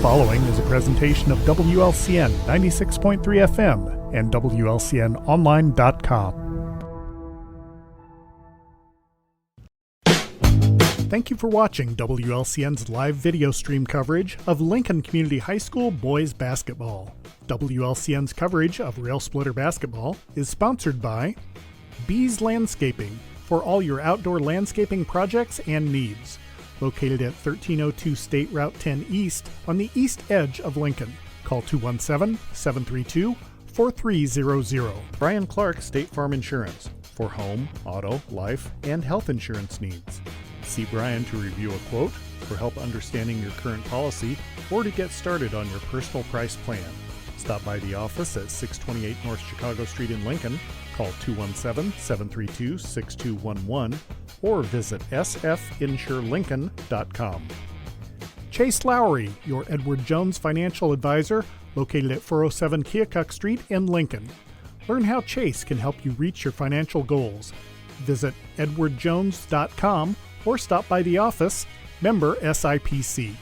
following is a presentation of WLCN 96.3 FM and WLCNonline.com. Thank you for watching WLCN's live video stream coverage of Lincoln Community High School boys basketball. WLCN's coverage of Rail Splitter basketball is sponsored by Bees Landscaping for all your outdoor landscaping projects and needs. Located at 1302 State Route 10 East on the east edge of Lincoln. Call 217-732-4300. Brian Clark State Farm Insurance for home, auto, life, and health insurance needs. See Brian to review a quote, for help understanding your current policy, or to get started on your personal price plan. Stop by the office at 628 North Chicago Street in Lincoln. Call 217-732-6211 or visit sfinsurelincoln.com. Chase Lowry, your Edward Jones financial advisor, located at 407 Keokuk Street in Lincoln. Learn how Chase can help you reach your financial goals. Visit edwardjones.com or stop by the office, member SIPC.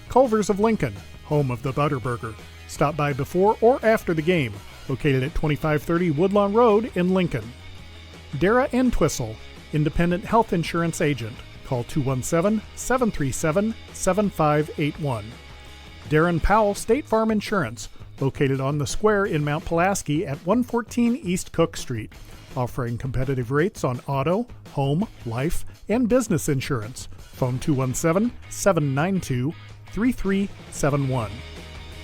Culver's of Lincoln, home of the Butterburger. Stop by before or after the game, located at 2530 Woodlawn Road in Lincoln. Dara Entwistle, independent health insurance agent. Call 217-737-7581. Darren Powell State Farm Insurance, located on the square in Mount Pulaski at 114 East Cook Street, offering competitive rates on auto, home, life, and business insurance. Phone 217-792-3371.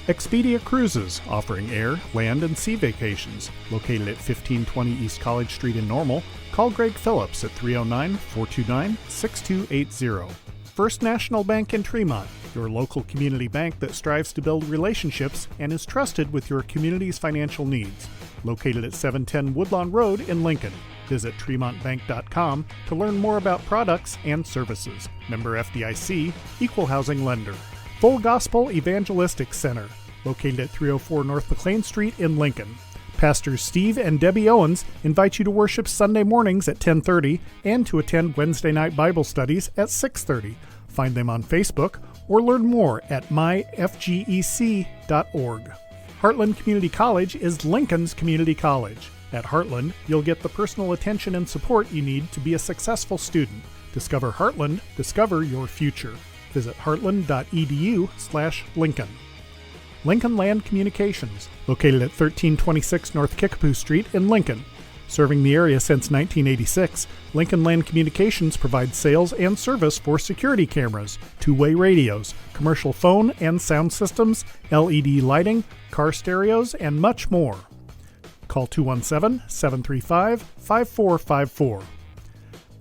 Expedia Cruises, offering air, land, and sea vacations. Located at 1520 East College Street in Normal, call Greg Phillips at 309-429-6280. First National Bank in Tremont, your local community bank that strives to build relationships and is trusted with your community's financial needs. Located at 710 Woodlawn Road in Lincoln. Visit TremontBank.com to learn more about products and services. Member FDIC, Equal Housing Lender. Full Gospel Evangelistic Center, located at 304 North McLean Street in Lincoln. Pastors Steve and Debbie Owens invite you to worship Sunday mornings at 10:30 and to attend Wednesday night Bible studies at 6:30. Find them on Facebook or learn more at myfgec.org. Heartland Community College is Lincoln's community college. At Heartland, you'll get the personal attention and support you need to be a successful student. Discover Heartland, discover your future. Visit heartland.edu/Lincoln. Lincoln Land Communications, located at 1326 North Kickapoo Street in Lincoln. Serving the area since 1986, Lincoln Land Communications provides sales and service for security cameras, two-way radios, commercial phone and sound systems, LED lighting, car stereos, and much more. Call 217-735-5454.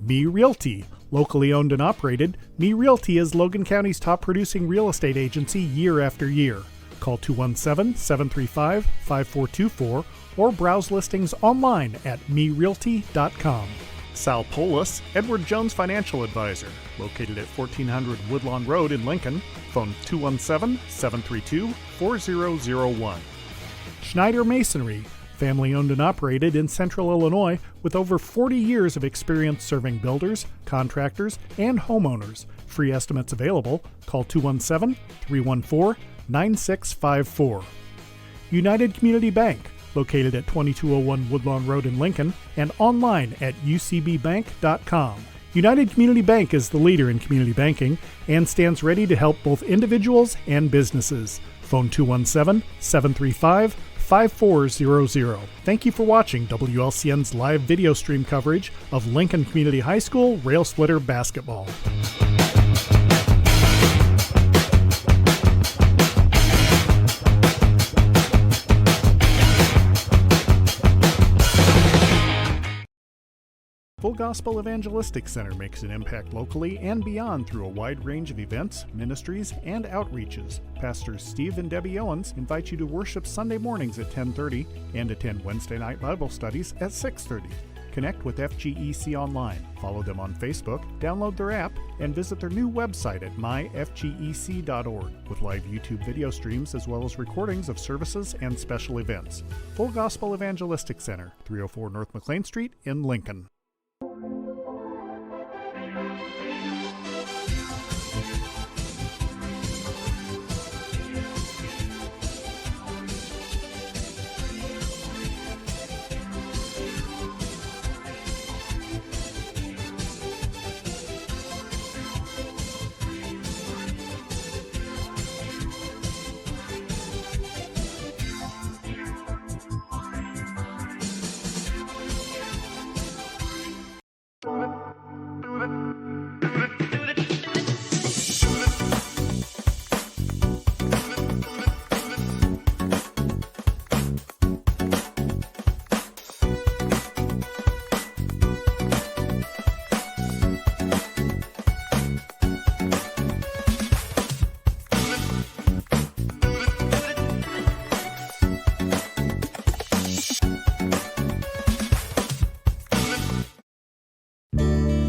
Me Realty. Locally owned and operated, Me Realty is Logan County's top producing real estate agency year after year. Call 217-735-5424 or browse listings online at merealty.com. Sal Polis, Edward Jones Financial Advisor, located at 1400 Woodlawn Road in Lincoln. Phone 217-732-4001. Schneider Masonry, family owned and operated in Central Illinois with over 40 years of experience serving builders, contractors, and homeowners. Free estimates available. Call 217-314-9654. United Community Bank, located at 2201 Woodlawn Road in Lincoln and online at ucbbank.com. United Community Bank is the leader in community banking and stands ready to help both individuals and businesses. Phone 217-735-5400. Thank you for watching WLCN's live video stream coverage of Lincoln Community High School Rail Splitter basketball. Full Gospel Evangelistic Center makes an impact locally and beyond through a wide range of events, ministries, and outreaches. Pastors Steve and Debbie Owens invite you to worship Sunday mornings at 10:30 and attend Wednesday night Bible studies at 6:30. Connect with FGEC online, follow them on Facebook, download their app, and visit their new website at myfgec.org with live YouTube video streams as well as recordings of services and special events. Full Gospel Evangelistic Center, 304 North McLean Street in Lincoln.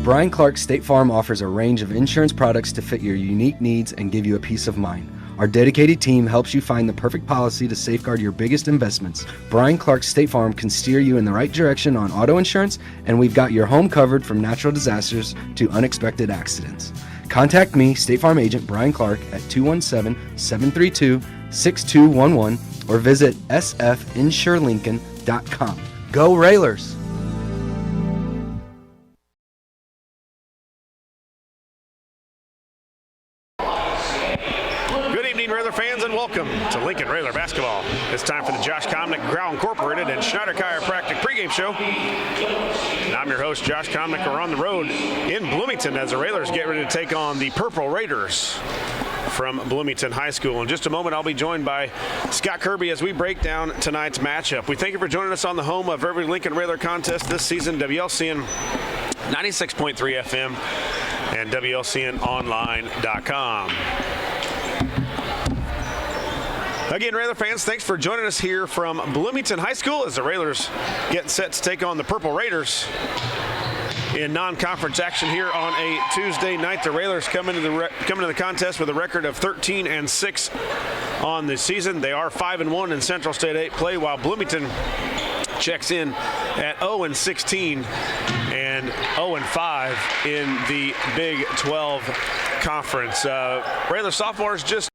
Brian Clark State Farm offers a range of insurance products to fit your unique needs and give you a peace of mind. Our dedicated team helps you find the perfect policy to safeguard your biggest investments. Brian Clark State Farm can steer you in the right direction on auto insurance, and we've got your home covered from natural disasters to unexpected accidents. Contact me, State Farm agent Brian Clark, at 217-732-6211 or visit sfinsurelincoln.com. Go Railers! Railer fans, and welcome to Lincoln Railer basketball. It's time for the Josh Comnick Growl Incorporated and Schneider Chiropractic pregame show. And I'm your host, Josh Comnick. We're on the road in Bloomington as the Railers get ready to take on the Purple Raiders from Bloomington High School. In just a moment, I'll be joined by Scott Kirby as we break down tonight's matchup. We thank you for joining us on the home of every Lincoln Railer contest this season, WLCN 96.3 FM and WLCNonline.com. Again, Railer fans, thanks for joining us here from Bloomington High School as the Railers get set to take on the Purple Raiders in non-conference action here on a Tuesday night. The Railers come into the contest with a record of 13-6 on the season. They are 5-1 in Central State 8 play, while Bloomington checks in at 0-16 and 0-5 in the Big 12 Conference. Railer sophomores just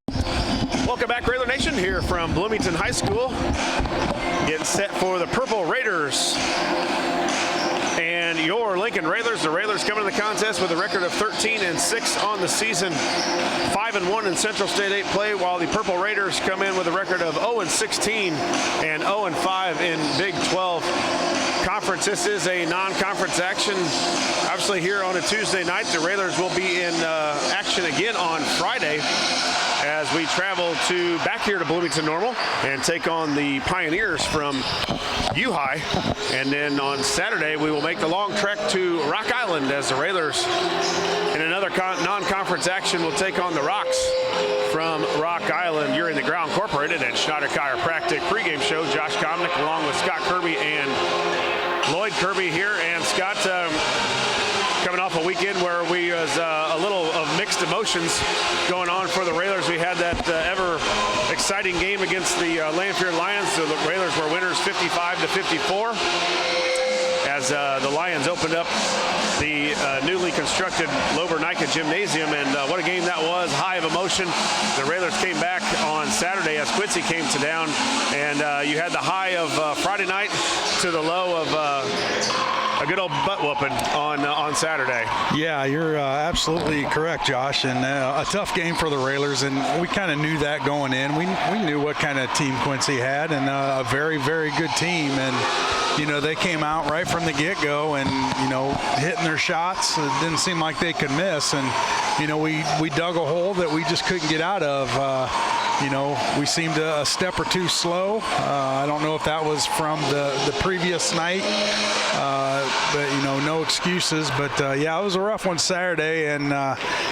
welcome back, Railer Nation, here from Bloomington High School. Getting set for the Purple Raiders and your Lincoln Railers. The Railers coming to the contest with a record of 13-6 on the season, 5-1 in Central State 8 play, while the Purple Raiders come in with a record of 0-16 and 0-5 in Big 12 Conference. This is a non-conference action. Obviously, here on a Tuesday night, the Railers will be in action again on Friday as we travel back here to Bloomington Normal and take on the Pioneers from U-High. And then on Saturday, we will make the long trek to Rock Island as the Railers, in another non-conference action, will take on the Rocks from Rock Island. You're in the Growl Incorporated and Schneider Chiropractic pregame show. Josh Comnick along with Scott Kirby and Lloyd Kirby here. And Scott, coming off a weekend where we was a little of mixed emotions going on for the Railers. We had that ever exciting game against the Lanphier Lions. So the Railers were winners 55-54 as the Lions opened up the newly constructed Lober-Nica Gymnasium, and what a game that was. High of emotion. The Railers came back on Saturday as Quincy came to down, and you had the high of Friday night to the low of a good old butt whooping on Saturday. Yeah, you're absolutely correct, Josh, and a tough game for the Railers, and we kind of knew that going in. We knew what kind of team Quincy had, and a very, very good team. And you know, they came out right from the get-go and, you know, hitting their shots. It didn't seem like they could miss. And, you know, we dug a hole that we just couldn't get out of. You know, we seemed a step or two slow. I don't know if that was from the previous night, but, you know, no excuses. But, yeah, it was a rough one Saturday. And,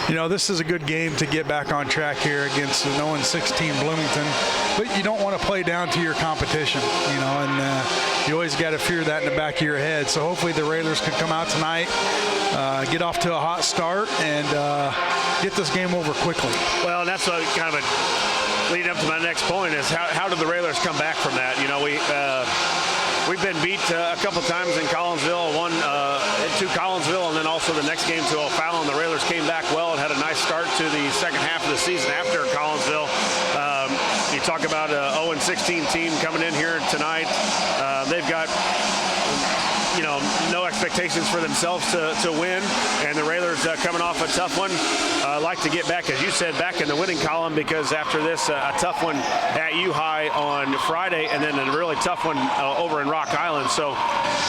you know, this is a good game to get back on track here against an 0-16 Bloomington. But you don't want to play down to your competition, you know, and you always got to fear that in the back of your head. So hopefully the Railers can come out tonight, get off to a hot start, and get this game over quickly. Well, and that's kind of a leading up to my next point is how did the Railers come back from that? You know, we've been beat a couple times in Collinsville, one to Collinsville, and then also the next game to O'Fallon. The Railers came back well and had a nice start to the second half of the season after Collinsville. You talk about a 0-16 team coming in here tonight. They've got, you know, no expectations for themselves to win, and the Railers coming off a tough one. Like to get back, as you said, back in the winning column, because after this, a tough one at U-High on Friday, and then a really tough one over in Rock Island. So,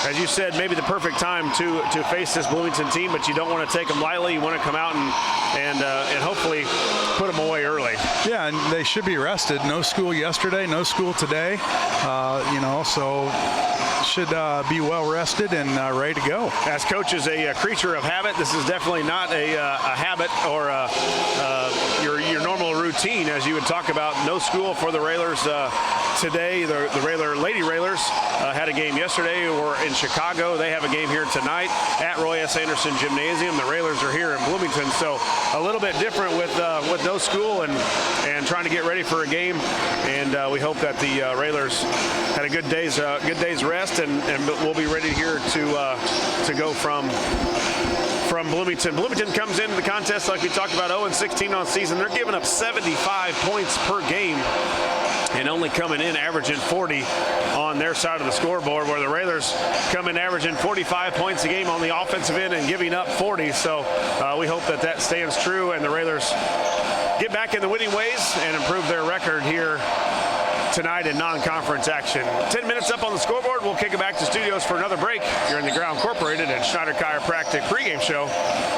as you said, maybe the perfect time to face this Bloomington team, but you don't want to take them lightly. You want to come out and hopefully put them away early. Yeah, and they should be rested. No school yesterday, no school today. You know, so should be well rested and ready to go. As coach is a creature of habit, this is definitely not a habit or your normal routine routine, as you would talk about. No school for the Railers today. The Lady Railers had a game yesterday. We're in Chicago. They have a game here tonight at Roy S. Anderson Gymnasium. The Railers are here in Bloomington, so a little bit different with no school and trying to get ready for a game. And we hope that the Railers had a good day's rest, and we'll be ready here to go from Bloomington. Bloomington comes into the contest, like we talked about, 0-16 on season. They're giving up 75 points per game and only coming in averaging 40 on their side of the scoreboard, where the Railers come in averaging 45 points a game on the offensive end and giving up 40. So we hope that stands true and the Railers get back in the winning ways and improve their record here tonight in non-conference action. 10 minutes up on the scoreboard. We'll kick it back to studios for another break. You're in the Ground Incorporated and Schneider Chiropractic pregame show,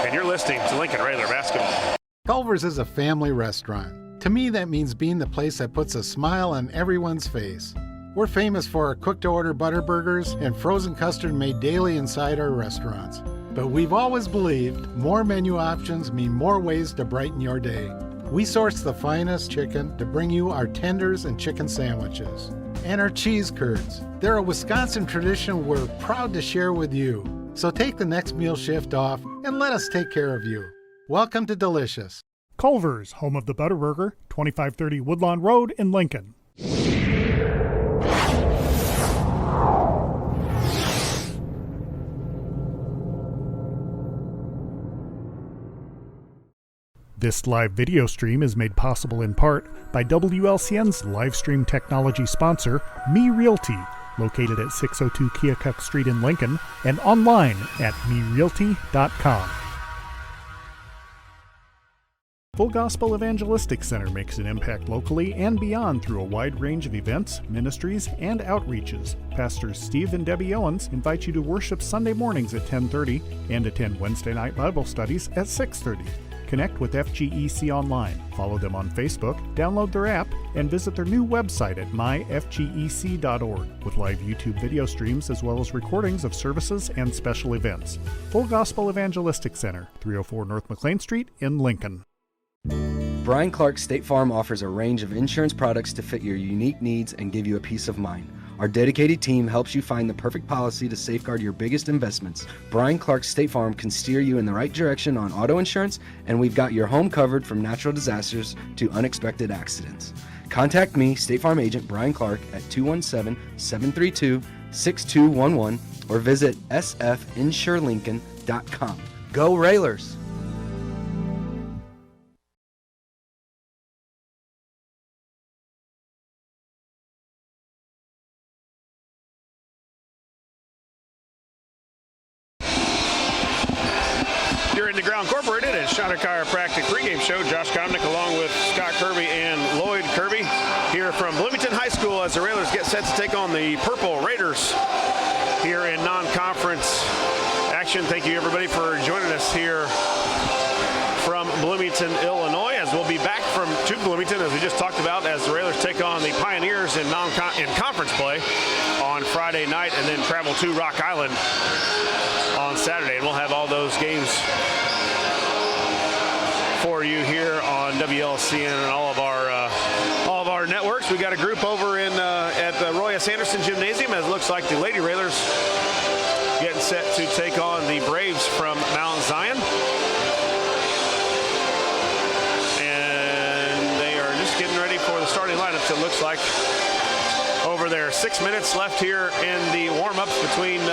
and you're listening to Lincoln Railer Basketball. Culver's is a family restaurant. To me, that means being the place that puts a smile on everyone's face. We're famous for our cooked-to-order butter burgers and frozen custard made daily inside our restaurants. But we've always believed more menu options mean more ways to brighten your day. We source the finest chicken to bring you our tenders and chicken sandwiches. And our cheese curds. They're a Wisconsin tradition we're proud to share with you. So take the next meal shift off and let us take care of you. Welcome to Delicious. Culver's, home of the Butterburger, 2530 Woodlawn Road in Lincoln. This live video stream is made possible in part by WLCN's live stream technology sponsor, Me Realty, located at 602 Keokuk Street in Lincoln and online at merealty.com. Full Gospel Evangelistic Center makes an impact locally and beyond through a wide range of events, ministries, and outreaches. Pastors Steve and Debbie Owens invite you to worship Sunday mornings at 10:30 and attend Wednesday night Bible studies at 6:30. Connect with FGEC online, follow them on Facebook, download their app, and visit their new website at myfgec.org with live YouTube video streams as well as recordings of services and special events. Full Gospel Evangelistic Center, 304 North McLean Street in Lincoln. Brian Clark State Farm offers a range of insurance products to fit your unique needs and give you a peace of mind. Our dedicated team helps you find the perfect policy to safeguard your biggest investments. Brian Clark State Farm can steer you in the right direction on auto insurance, and we've got your home covered from natural disasters to unexpected accidents. Contact me, State Farm Agent Brian Clark, at 217-732-6211 or visit sfinsurelincoln.com. Go Railers! Incorporated and Schneider Chiropractic pregame show. Josh Komnick along with Scott Kirby and Lloyd Kirby here from Bloomington High School as the Railers get set to take on the Purple Raiders here in non-conference action. Thank you everybody for joining us here from Bloomington, Illinois, as we'll be back to Bloomington, as we just talked about, as the Railers take on the Pioneers in conference play on Friday night and then travel to Rock Island on Saturday. And we'll have all those games for you here on WLCN and all of our networks. We got a group over at the Roy S. Anderson Gymnasium, as it looks like the Lady Railers getting set to take on the Braves from Mount Zion. And they are just getting ready for the starting lineups, it looks like, over there. 6 minutes left here in the warm-ups between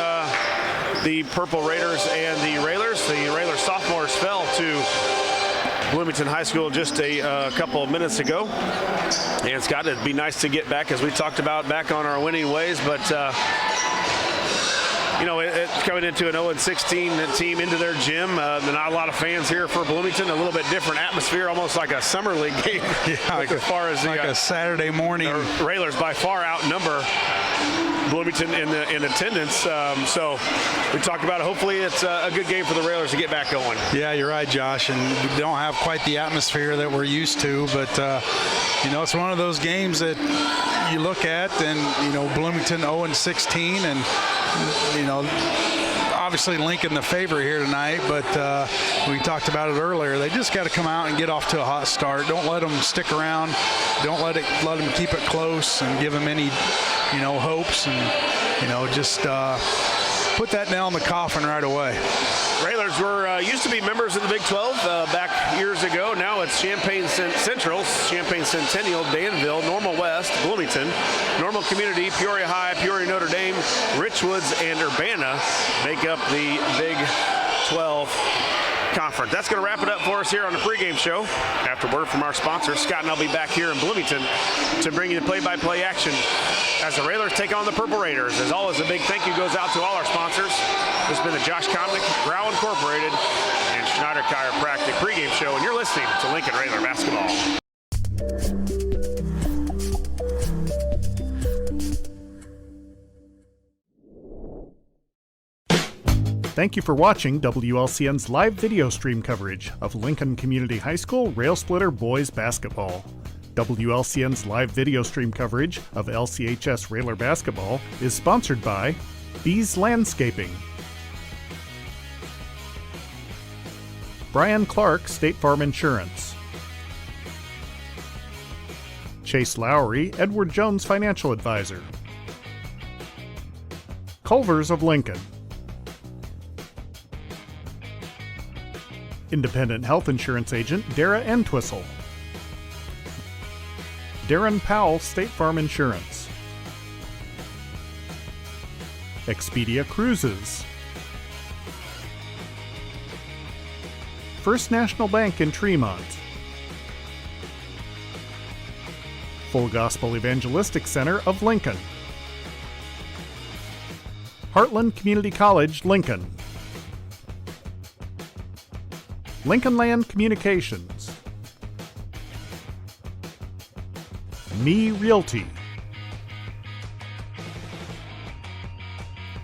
the Purple Raiders and the Railers. The Railers sophomores fell to Bloomington High School just a couple of minutes ago. And Scott, it'd be nice to get back, as we talked about, back on our winning ways. But, it's coming into an 0-16 team into their gym. Not a lot of fans here for Bloomington. A little bit different atmosphere, almost like a summer league game. Yeah, as far as a Saturday morning. The Railers by far outnumber Bloomington in attendance. So we talked about it. Hopefully it's a good game for the Railers to get back going. Yeah, you're right, Josh. And we don't have quite the atmosphere that we're used to. But, it's one of those games that you look at and, Bloomington 0-16. And, obviously Lincoln the favorite here tonight, but we talked about it earlier. They just got to come out and get off to a hot start. Don't let them stick around. Don't let them keep it close and give them any, hopes, and just put that nail in the coffin right away. Railers were used to be members of the Big 12 back years ago. Now it's Champaign Central, Champaign Centennial, Danville, Normal West, Bloomington, Normal Community, Peoria High, Peoria Notre Dame, Richwoods, and Urbana make up the Big 12 Conference. That's going to wrap it up for us here on the pregame show. After word from our sponsors, Scott and I'll be back here in Bloomington to bring you the play-by-play action as the Railers take on the Purple Raiders. As always, a big thank you goes out to all our sponsors. This has been the Josh Comnick, Grau Incorporated, and Schneider Chiropractic pregame show, and you're listening to Lincoln Railer Basketball. Thank you for watching WLCN's live video stream coverage of Lincoln Community High School Rail Splitter Boys Basketball. WLCN's live video stream coverage of LCHS Railer Basketball is sponsored by Bees Landscaping, Brian Clark State Farm Insurance, Chase Lowry Edward Jones Financial Advisor, Culver's of Lincoln, Independent Health Insurance Agent Dara Entwistle, Darren Powell State Farm Insurance, Expedia Cruises, First National Bank in Tremont, Full Gospel Evangelistic Center of Lincoln, Heartland Community College, Lincoln, Lincoln Land Communications, Me Realty,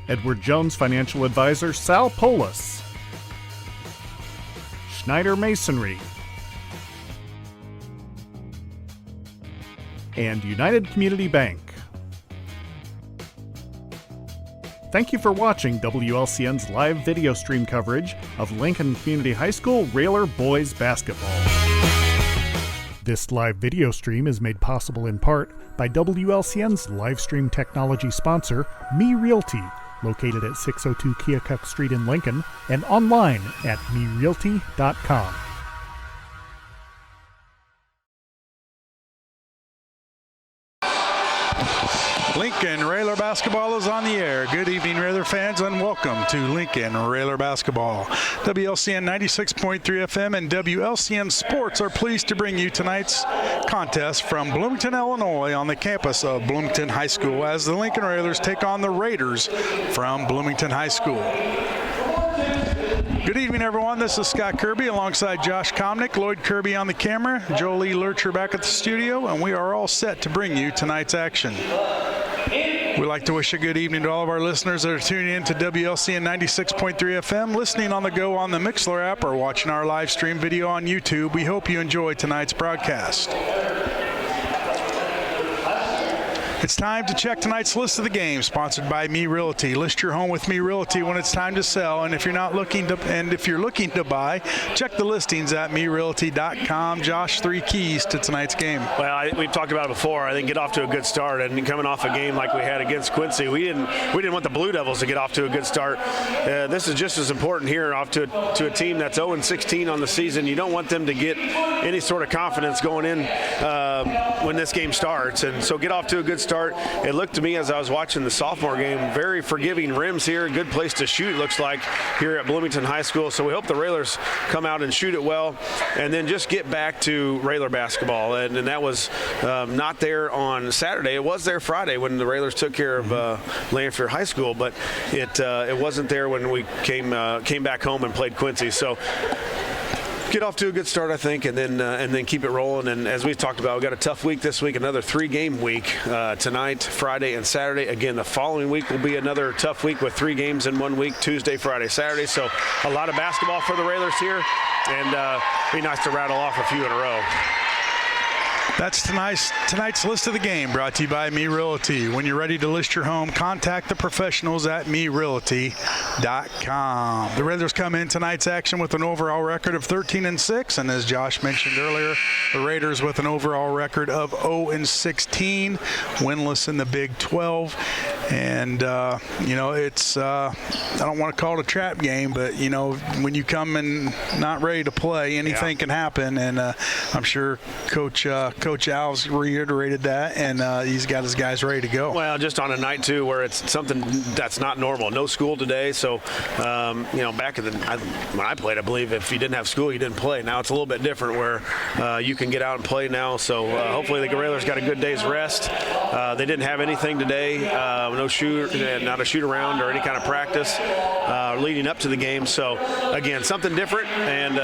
Edward Jones Financial Advisor Sal Polis, Schneider Masonry, and United Community Bank. Thank you for watching WLCN's live video stream coverage of Lincoln Community High School Railer Boys Basketball. This live video stream is made possible in part by WLCN's live stream technology sponsor, Me Realty, located at 602 Keokuk Street in Lincoln and online at merealty.com. Lincoln Railer Basketball is on the air. Good evening, Railer fans, and welcome to Lincoln Railer Basketball. WLCN 96.3 FM and WLCN Sports are pleased to bring you tonight's contest from Bloomington, Illinois, on the campus of Bloomington High School as the Lincoln Railers take on the Raiders from Bloomington High School. Good evening, everyone. This is Scott Kirby alongside Josh Comnick, Lloyd Kirby on the camera, Jolie Lurcher back at the studio, and we are all set to bring you tonight's action. We'd like to wish a good evening to all of our listeners that are tuning in to WLCN 96.3 FM, listening on the go on the Mixler app, or watching our live stream video on YouTube. We hope you enjoy tonight's broadcast. It's time to check tonight's list of the games, sponsored by Me Realty. List your home with Me Realty when it's time to sell, and if you're looking to buy, check the listings at merealty.com. Josh, 3 keys to tonight's game. Well, we've talked about it before. I think get off to a good start, and coming off a game like we had against Quincy, we didn't want the Blue Devils to get off to a good start. This is just as important here, off to a team that's 0-16 on the season. You don't want them to get any sort of confidence going in when this game starts, and so get off to a good start. It looked to me as I was watching the sophomore game, very forgiving rims here, good place to shoot, looks like, here at Bloomington High School. So we hope the Railers come out and shoot it well, and then just get back to Railer basketball. And that was not there on Saturday. It was there Friday when the Railers took care of Lanphier High School, but it wasn't there when we came back home and played Quincy. So get off to a good start, I think, and then keep it rolling. And as we've talked about, we've got a tough week this week, another 3-game week tonight, Friday, and Saturday. Again, the following week will be another tough week with 3 games in 1 week, Tuesday, Friday, Saturday. So a lot of basketball for the Railers here, and be nice to rattle off a few in a row. That's tonight's list of the game, brought to you by Me Realty. When you're ready to list your home, contact the professionals at merealty.com. The Raiders come in tonight's action with an overall record of 13-6, and as Josh mentioned earlier, the Raiders with an overall record of 0-16, winless in the Big 12. And it's I don't want to call it a trap game, but when you come in not ready to play, anything can happen. And I'm sure Coach Alves reiterated that, and he's got his guys ready to go. Well, just on a night too where it's something that's not normal. No school today, so back when I played, I believe if you didn't have school, you didn't play. Now it's a little bit different where you can get out and play now. So hopefully the Railers got a good day's rest. They didn't have anything today. Not a shoot around or any kind of practice leading up to the game. So again, something different, and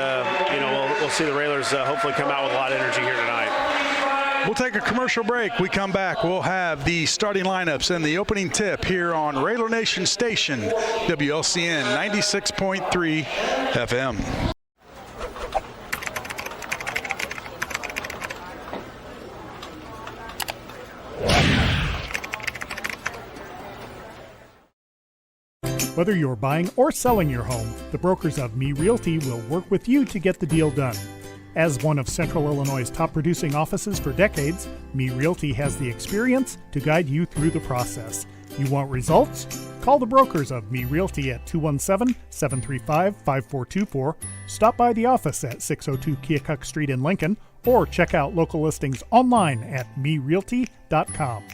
we'll see the Railers hopefully come out with a lot of energy here tonight. We'll take a commercial break. We come back, we'll have the starting lineups and the opening tip here on Raider Nation Station, WLCN 96.3 FM. Whether you're buying or selling your home, the brokers of Me Realty will work with you to get the deal done. As one of Central Illinois' top producing offices for decades, Me Realty has the experience to guide you through the process. You want results? Call the brokers of Me Realty at 217-735-5424, stop by the office at 602 Keokuk Street in Lincoln, or check out local listings online at merealty.com.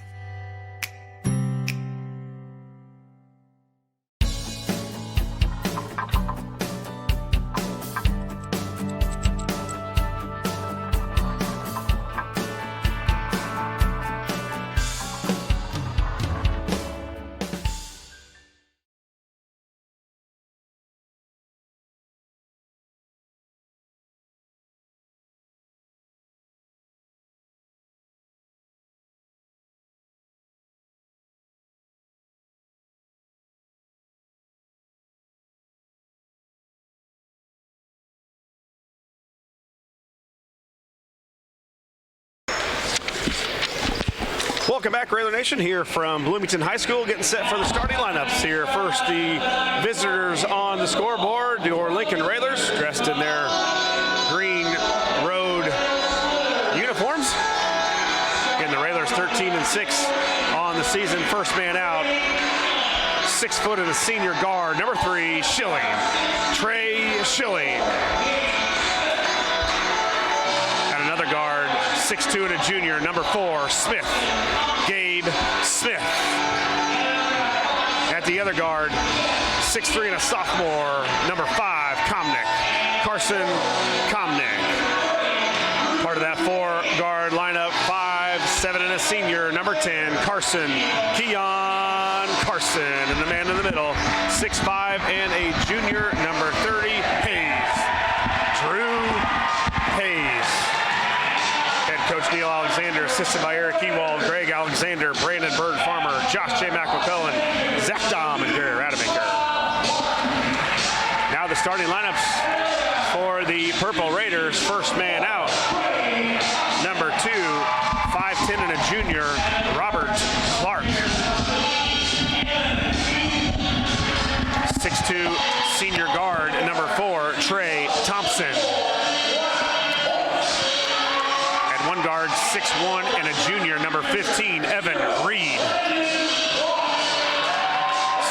Welcome back, Raider Nation, here from Bloomington High School, getting set for the starting lineups here. First, the visitors on the scoreboard, your Lincoln Railers, dressed in their green road uniforms. Again, the Railers 13-6 on the season. First man out, 6 foot and a senior guard, number 3, Schilling. Trey Schilling. And another guard, 6'2" and a junior, number 4, Smith. Gabe Smith. At the other guard, 6'3" and a sophomore, number 5, Komnick. Carson Komnick. Part of that 4-guard lineup, 5'7" and a senior, number 10, Keon Carson. And the man in the middle, 6'5" and a junior, number 30, Hayes. Drew Hayes. Coach Neil Alexander, assisted by Eric Ewald, Greg Alexander, Brandon Bird Farmer, Josh J. McMcCullen, Zach Dom, and Gary Rademacher. Now the starting lineups for the Purple Raiders. First man out, number 2, 5'10" and a junior, Robert Clark. 6'2", senior guard, number 4, Trey Thompson. One guard, 6'1" and a junior, number 15, Evan Reed.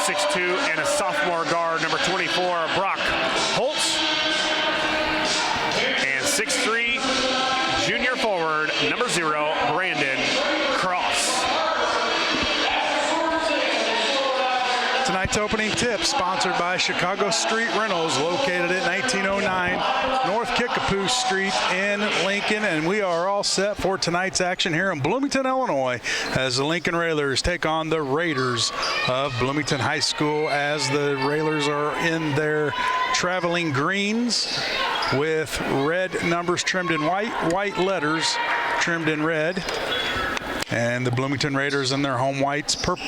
6'2" and a sophomore guard, number 24, Brock Holtz. And 6'3", junior forward, number 0, Brandon Cross. Tonight's opening tip, sponsored by Chicago Street Rentals, located at 1909 North Kickapoo Street in Lincoln. And we are all set for tonight's action here in Bloomington, Illinois, as the Lincoln Railers take on the Raiders of Bloomington High School, as the Railers are in their traveling greens with red numbers trimmed in white, white letters trimmed in red. And the Bloomington Raiders in their home whites, gold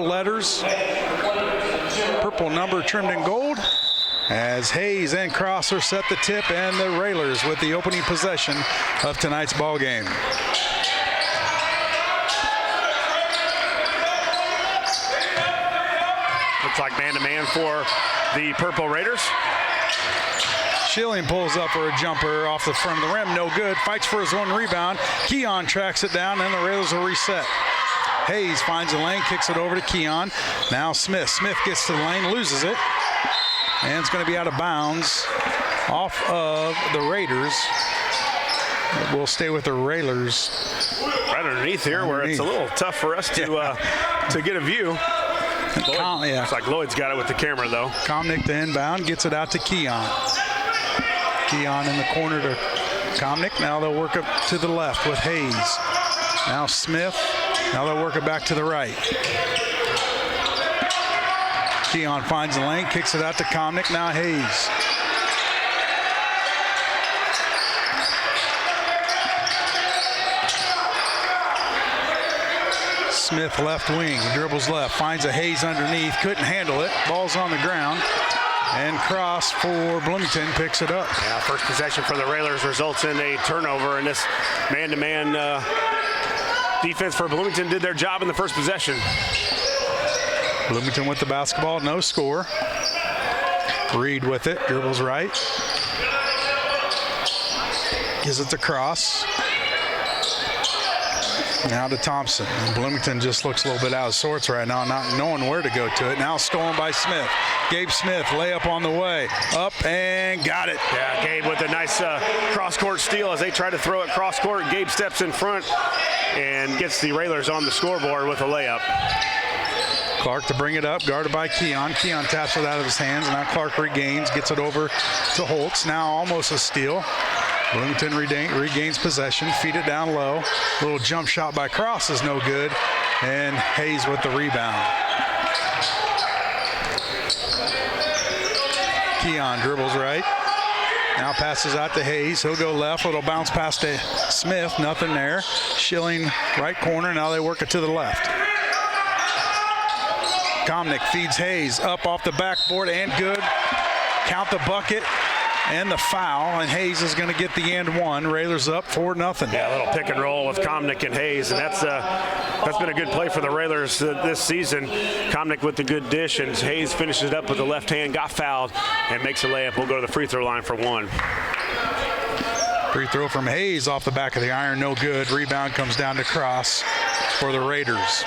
letters, purple number trimmed in gold. as Hayes and Crosser set the tip, and the Railers with the opening possession of tonight's ball game. Looks like man-to-man for the Purple Raiders. Schilling pulls up for a jumper off the front of the rim, no good. Fights for his one rebound. Keon tracks it down, and the Railers will reset. Hayes finds a lane, kicks it over to Keon. Now Smith. Smith gets to the lane, loses it, and it's going to be out of bounds off of the Raiders. We'll stay with the Railers. Right underneath here, where it's a little tough for us to get a view. Looks like Lloyd's got it with the camera, though. Komnick to inbound, gets it out to Keon. Keon in the corner to Komnick. Now they'll work up to the left with Hayes. Now Smith. Now they'll work it back to the right. Keon finds the lane, kicks it out to Komnick. Now Hayes. Smith left wing, dribbles left, finds a Hayes underneath, couldn't handle it. Ball's on the ground. And Cross for Bloomington picks it up. Yeah, first possession for the Railers results in a turnover, and this man-to-man defense for Bloomington did their job in the first possession. Bloomington with the basketball, no score. Reed with it, dribbles right. Gives it to Cross. Now to Thompson. And Bloomington just looks a little bit out of sorts right now, not knowing where to go to it. Now stolen by Smith. Gabe Smith, layup on the way. Up and got it. Yeah, Gabe with a nice cross-court steal as they try to throw it cross-court. Gabe steps in front and gets the Railers on the scoreboard with a layup. Clark to bring it up, guarded by Keon. Keon taps it out of his hands. Now Clark regains, gets it over to Holtz. Now almost a steal. Bloomington regains possession, feed it down low. Little jump shot by Cross is no good, and Hayes with the rebound. Keon dribbles right. Now passes out to Hayes. He'll go left. It'll bounce past to Smith. Nothing there. Schilling right corner. Now they work it to the left. Komnick feeds Hayes up off the backboard and good. Count the bucket. And the foul, and Hayes is going to get the and one. Railers up 4-0. Yeah, a little pick and roll with Komnick and Hayes, and that's been a good play for the Railers this season. Komnick with the good dish, and Hayes finishes it up with the left hand, got fouled, and makes a layup. We'll go to the free throw line for one. Free throw from Hayes off the back of the iron, no good. Rebound comes down to Cross for the Raiders.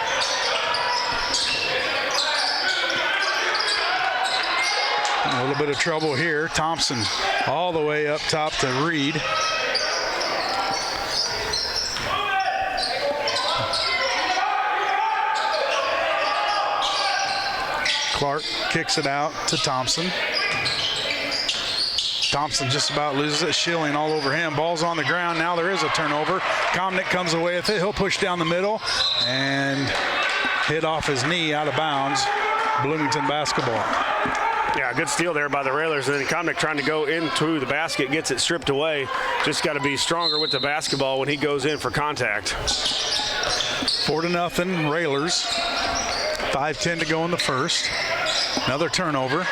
A little bit of trouble here. Thompson all the way up top to Reed. Clark kicks it out to Thompson. Thompson just about loses it. Schilling all over him. Ball's on the ground. Now there is a turnover. Komnick comes away with it. He'll push down the middle and hit off his knee out of bounds. Bloomington basketball. Yeah, good steal there by the Railers, and then Komnick trying to go into the basket, gets it stripped away. Just got to be stronger with the basketball when he goes in for contact. 4-0 Railers. 5:10 to go in the first. Another turnover.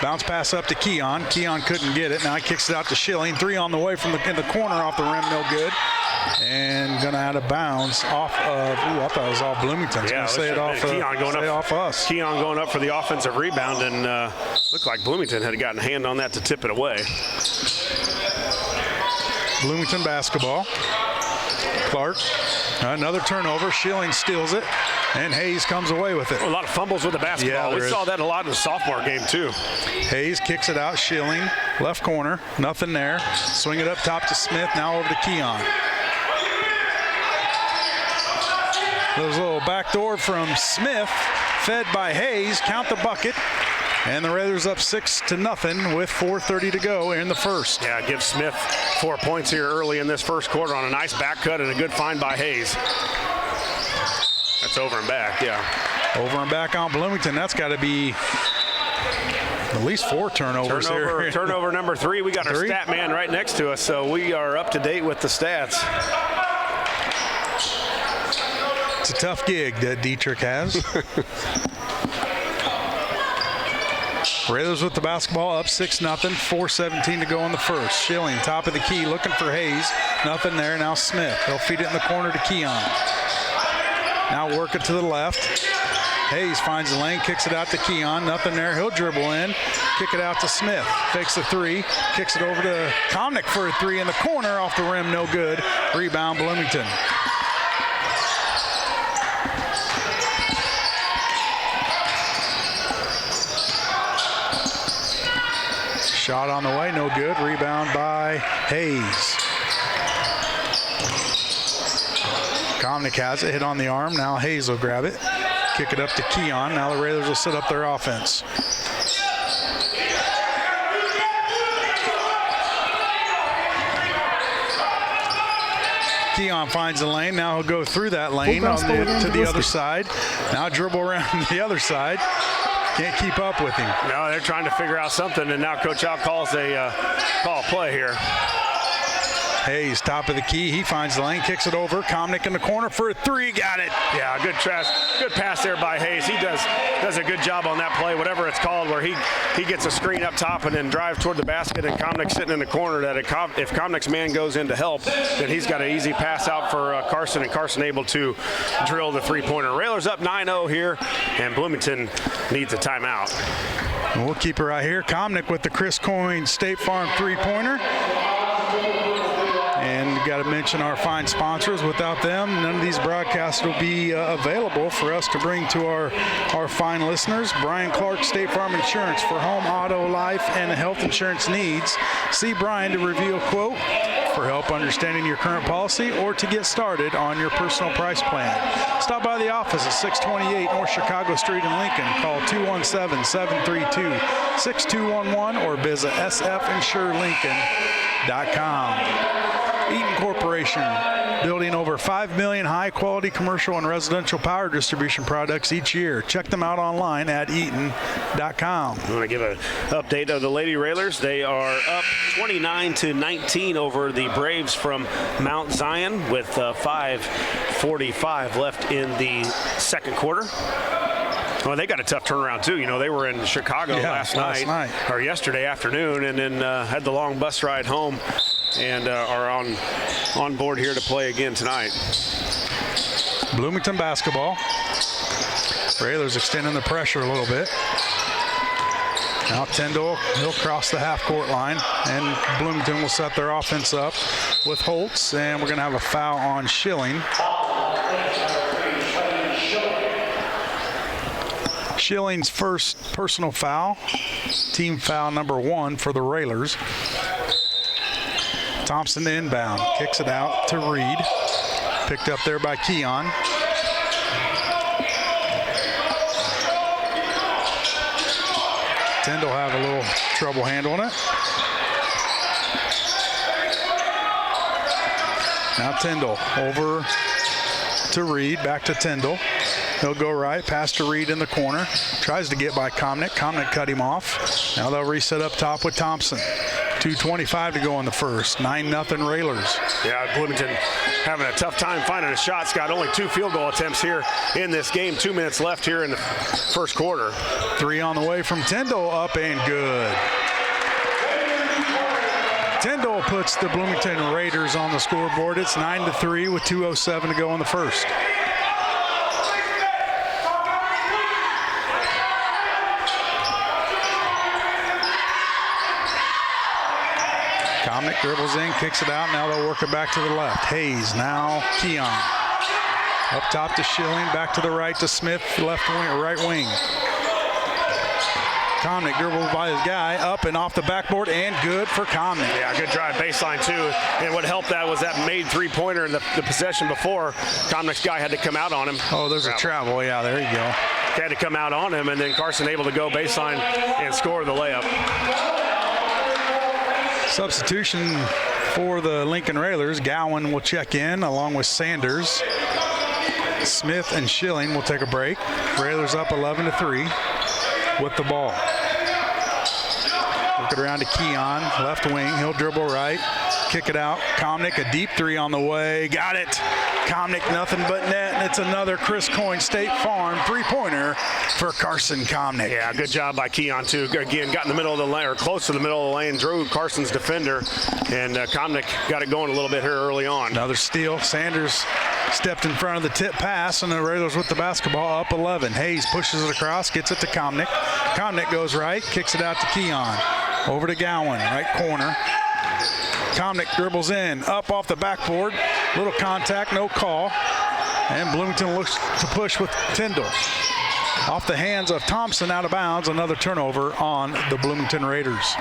Bounce pass up to Keon. Keon couldn't get it. Now he kicks it out to Schilling. Three on the way from in the corner off the rim, no good. And gonna out of bounds off of. I thought it was off Bloomington. Yeah, say it off. Keon going up off us. Keon going up for the offensive rebound, and looked like Bloomington had gotten a hand on that to tip it away. Bloomington basketball. Clark, another turnover. Schilling steals it, and Hayes comes away with it. A lot of fumbles with the basketball. Yeah, we saw that a lot in the sophomore game too. Hayes kicks it out. Schilling, left corner, nothing there. Swing it up top to Smith. Now over to Keon. There's a little backdoor from Smith, fed by Hayes. Count the bucket. And the Raiders up 6-0 with 4:30 to go in the first. Yeah, give Smith 4 points here early in this first quarter on a nice back cut and a good find by Hayes. That's over and back, yeah. Over and back on Bloomington. That's got to be at least 4 turnovers here. Turnover number 3. We got our stat man right next to us, so we are up to date with the stats. It's a tough gig that Dietrich has. Railers with the basketball, up 6-0, 4:17 to go in the first. Schilling, top of the key, looking for Hayes. Nothing there. Now Smith. He'll feed it in the corner to Keon. Now work it to the left. Hayes finds the lane, kicks it out to Keon. Nothing there. He'll dribble in, kick it out to Smith. Fakes a three, kicks it over to Komnick for a three in the corner. Off the rim, no good. Rebound, Bloomington. Shot on the way, no good. Rebound by Hayes. Komnick has it, hit on the arm. Now Hayes will grab it. Kick it up to Keon. Now the Railers will set up their offense. Keon finds the lane. Now he'll go through that lane to the other side. Now dribble around the other side. Can't keep up with him. No, they're trying to figure out something, and now Coach Al calls a play here. Hayes, top of the key. He finds the lane, kicks it over. Komnick in the corner for a three. Got it. Yeah, good pass there by Hayes. He does a good job on that play, whatever it's called, where he gets a screen up top and then drives toward the basket, and Komnick sitting in the corner. That if Komnick's man goes in to help, then he's got an easy pass out for Carson, and Carson able to drill the three-pointer. Railers up 9-0 here, and Bloomington needs a timeout. And we'll keep it right here. Komnick with the Chris Coyne State Farm three-pointer. And got to mention our fine sponsors. Without them, none of these broadcasts will be available for us to bring to our fine listeners. Brian Clark, State Farm Insurance, for home, auto, life, and health insurance needs. See Brian to review a quote, for help understanding your current policy, or to get started on your personal price plan. Stop by the office at 628 North Chicago Street in Lincoln. Call 217-732-6211 or visit sfinsurelincoln.com. Eaton Corporation, building over 5 million high-quality commercial and residential power distribution products each year. Check them out online at eaton.com. I want to give an update of the Lady Railers. They are up 29-19 over the Braves from Mount Zion with 5:45 left in the second quarter. Well, they got a tough turnaround, too. You know, they were in Chicago last night, or yesterday afternoon, and then had the long bus ride home, and are on board here to play again tonight. Bloomington basketball. Railers extending the pressure a little bit. Now Tyndall, he'll cross the half-court line, and Bloomington will set their offense up with Holtz, and we're going to have a foul on Schilling. Schilling's first personal foul, team foul number 1 for the Railers. Thompson inbound, kicks it out to Reed. Picked up there by Keon. Tyndall have a little trouble handling it. Now Tyndall over to Reed, back to Tyndall. He'll go right, pass to Reed in the corner. Tries to get by Komnick. Komnick cut him off. Now they'll reset up top with Thompson. 2:25 to go in the first. 9-0 Railers. Yeah, Bloomington having a tough time finding a shot. Scott, only 2 field goal attempts here in this game. 2 minutes left here in the first quarter. 3 on the way from Tyndall, up and good. Tyndall puts the Bloomington Raiders on the scoreboard. It's 9-3 with 2:07 to go in the first. Komnick dribbles in, kicks it out. Now they'll work it back to the left. Hayes, now Keon. Up top to Schilling, back to the right to Smith, left wing, right wing. Komnick dribbles by his guy, up and off the backboard, and good for Komnick. Yeah, good drive baseline, too. And what helped that was that made three-pointer in the possession before. Komnick's guy had to come out on him. Oh, there's a travel. Yeah, there you go. He had to come out on him, and then Carson able to go baseline and score the layup. Substitution for the Lincoln Railers. Gowan will check in along with Sanders. Smith and Schilling will take a break. Railers up 11-3 with the ball. Work it around to Keon, left wing. He'll dribble right, kick it out. Comnick, a deep three on the way. Got it. Comnick, nothing but net. And it's another Chris Coyne State Farm three-pointer for Carson Comnick. Yeah, good job by Keon, too. Again, got in the middle of the lane, or close to the middle of the lane, drew Carson's defender, and Comnick got it going a little bit here early on. Another steal. Sanders stepped in front of the tip pass, and the Railers with the basketball up 11. Hayes pushes it across, gets it to Comnick. Comnick goes right, kicks it out to Keon. Over to Gowan, right corner. Comnick dribbles in, up off the backboard. Little contact, no call. And Bloomington looks to push with Tyndall. Off the hands of Thompson, out of bounds. Another turnover on the Bloomington Raiders.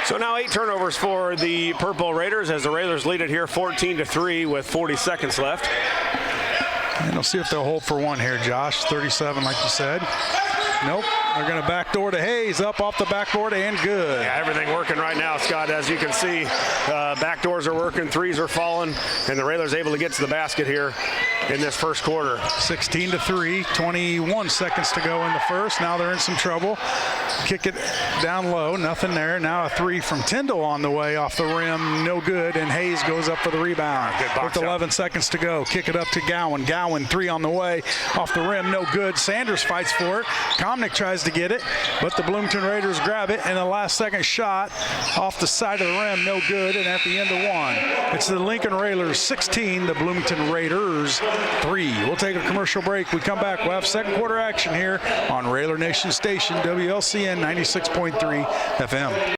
So now 8 turnovers for the Purple Raiders as the Raiders lead it here 14-3 with 40 seconds left. And we'll see if they'll hold for one here, Josh. 37, like you said. Nope. They're going to backdoor to Hayes, up off the backboard, and good. Yeah, everything working right now, Scott. As you can see, backdoors are working, threes are falling, and the Railers able to get to the basket here in this first quarter. 16-3, 21 seconds to go in the first. Now they're in some trouble. Kick it down low, nothing there. Now a three from Tyndall on the way off the rim, no good, and Hayes goes up for the rebound. Good box with 11 seconds to go. Kick it up to Gowan. Gowan, three on the way, off the rim, no good. Sanders fights for it. Comnick tries to get it, but the Bloomington Raiders grab it, and the last second shot off the side of the rim, no good, and at the end of one. It's the Lincoln Railers 16, the Bloomington Raiders 3. We'll take a commercial break. We come back, we'll have second quarter action here on Railer Nation Station, WLCN 96.3 FM.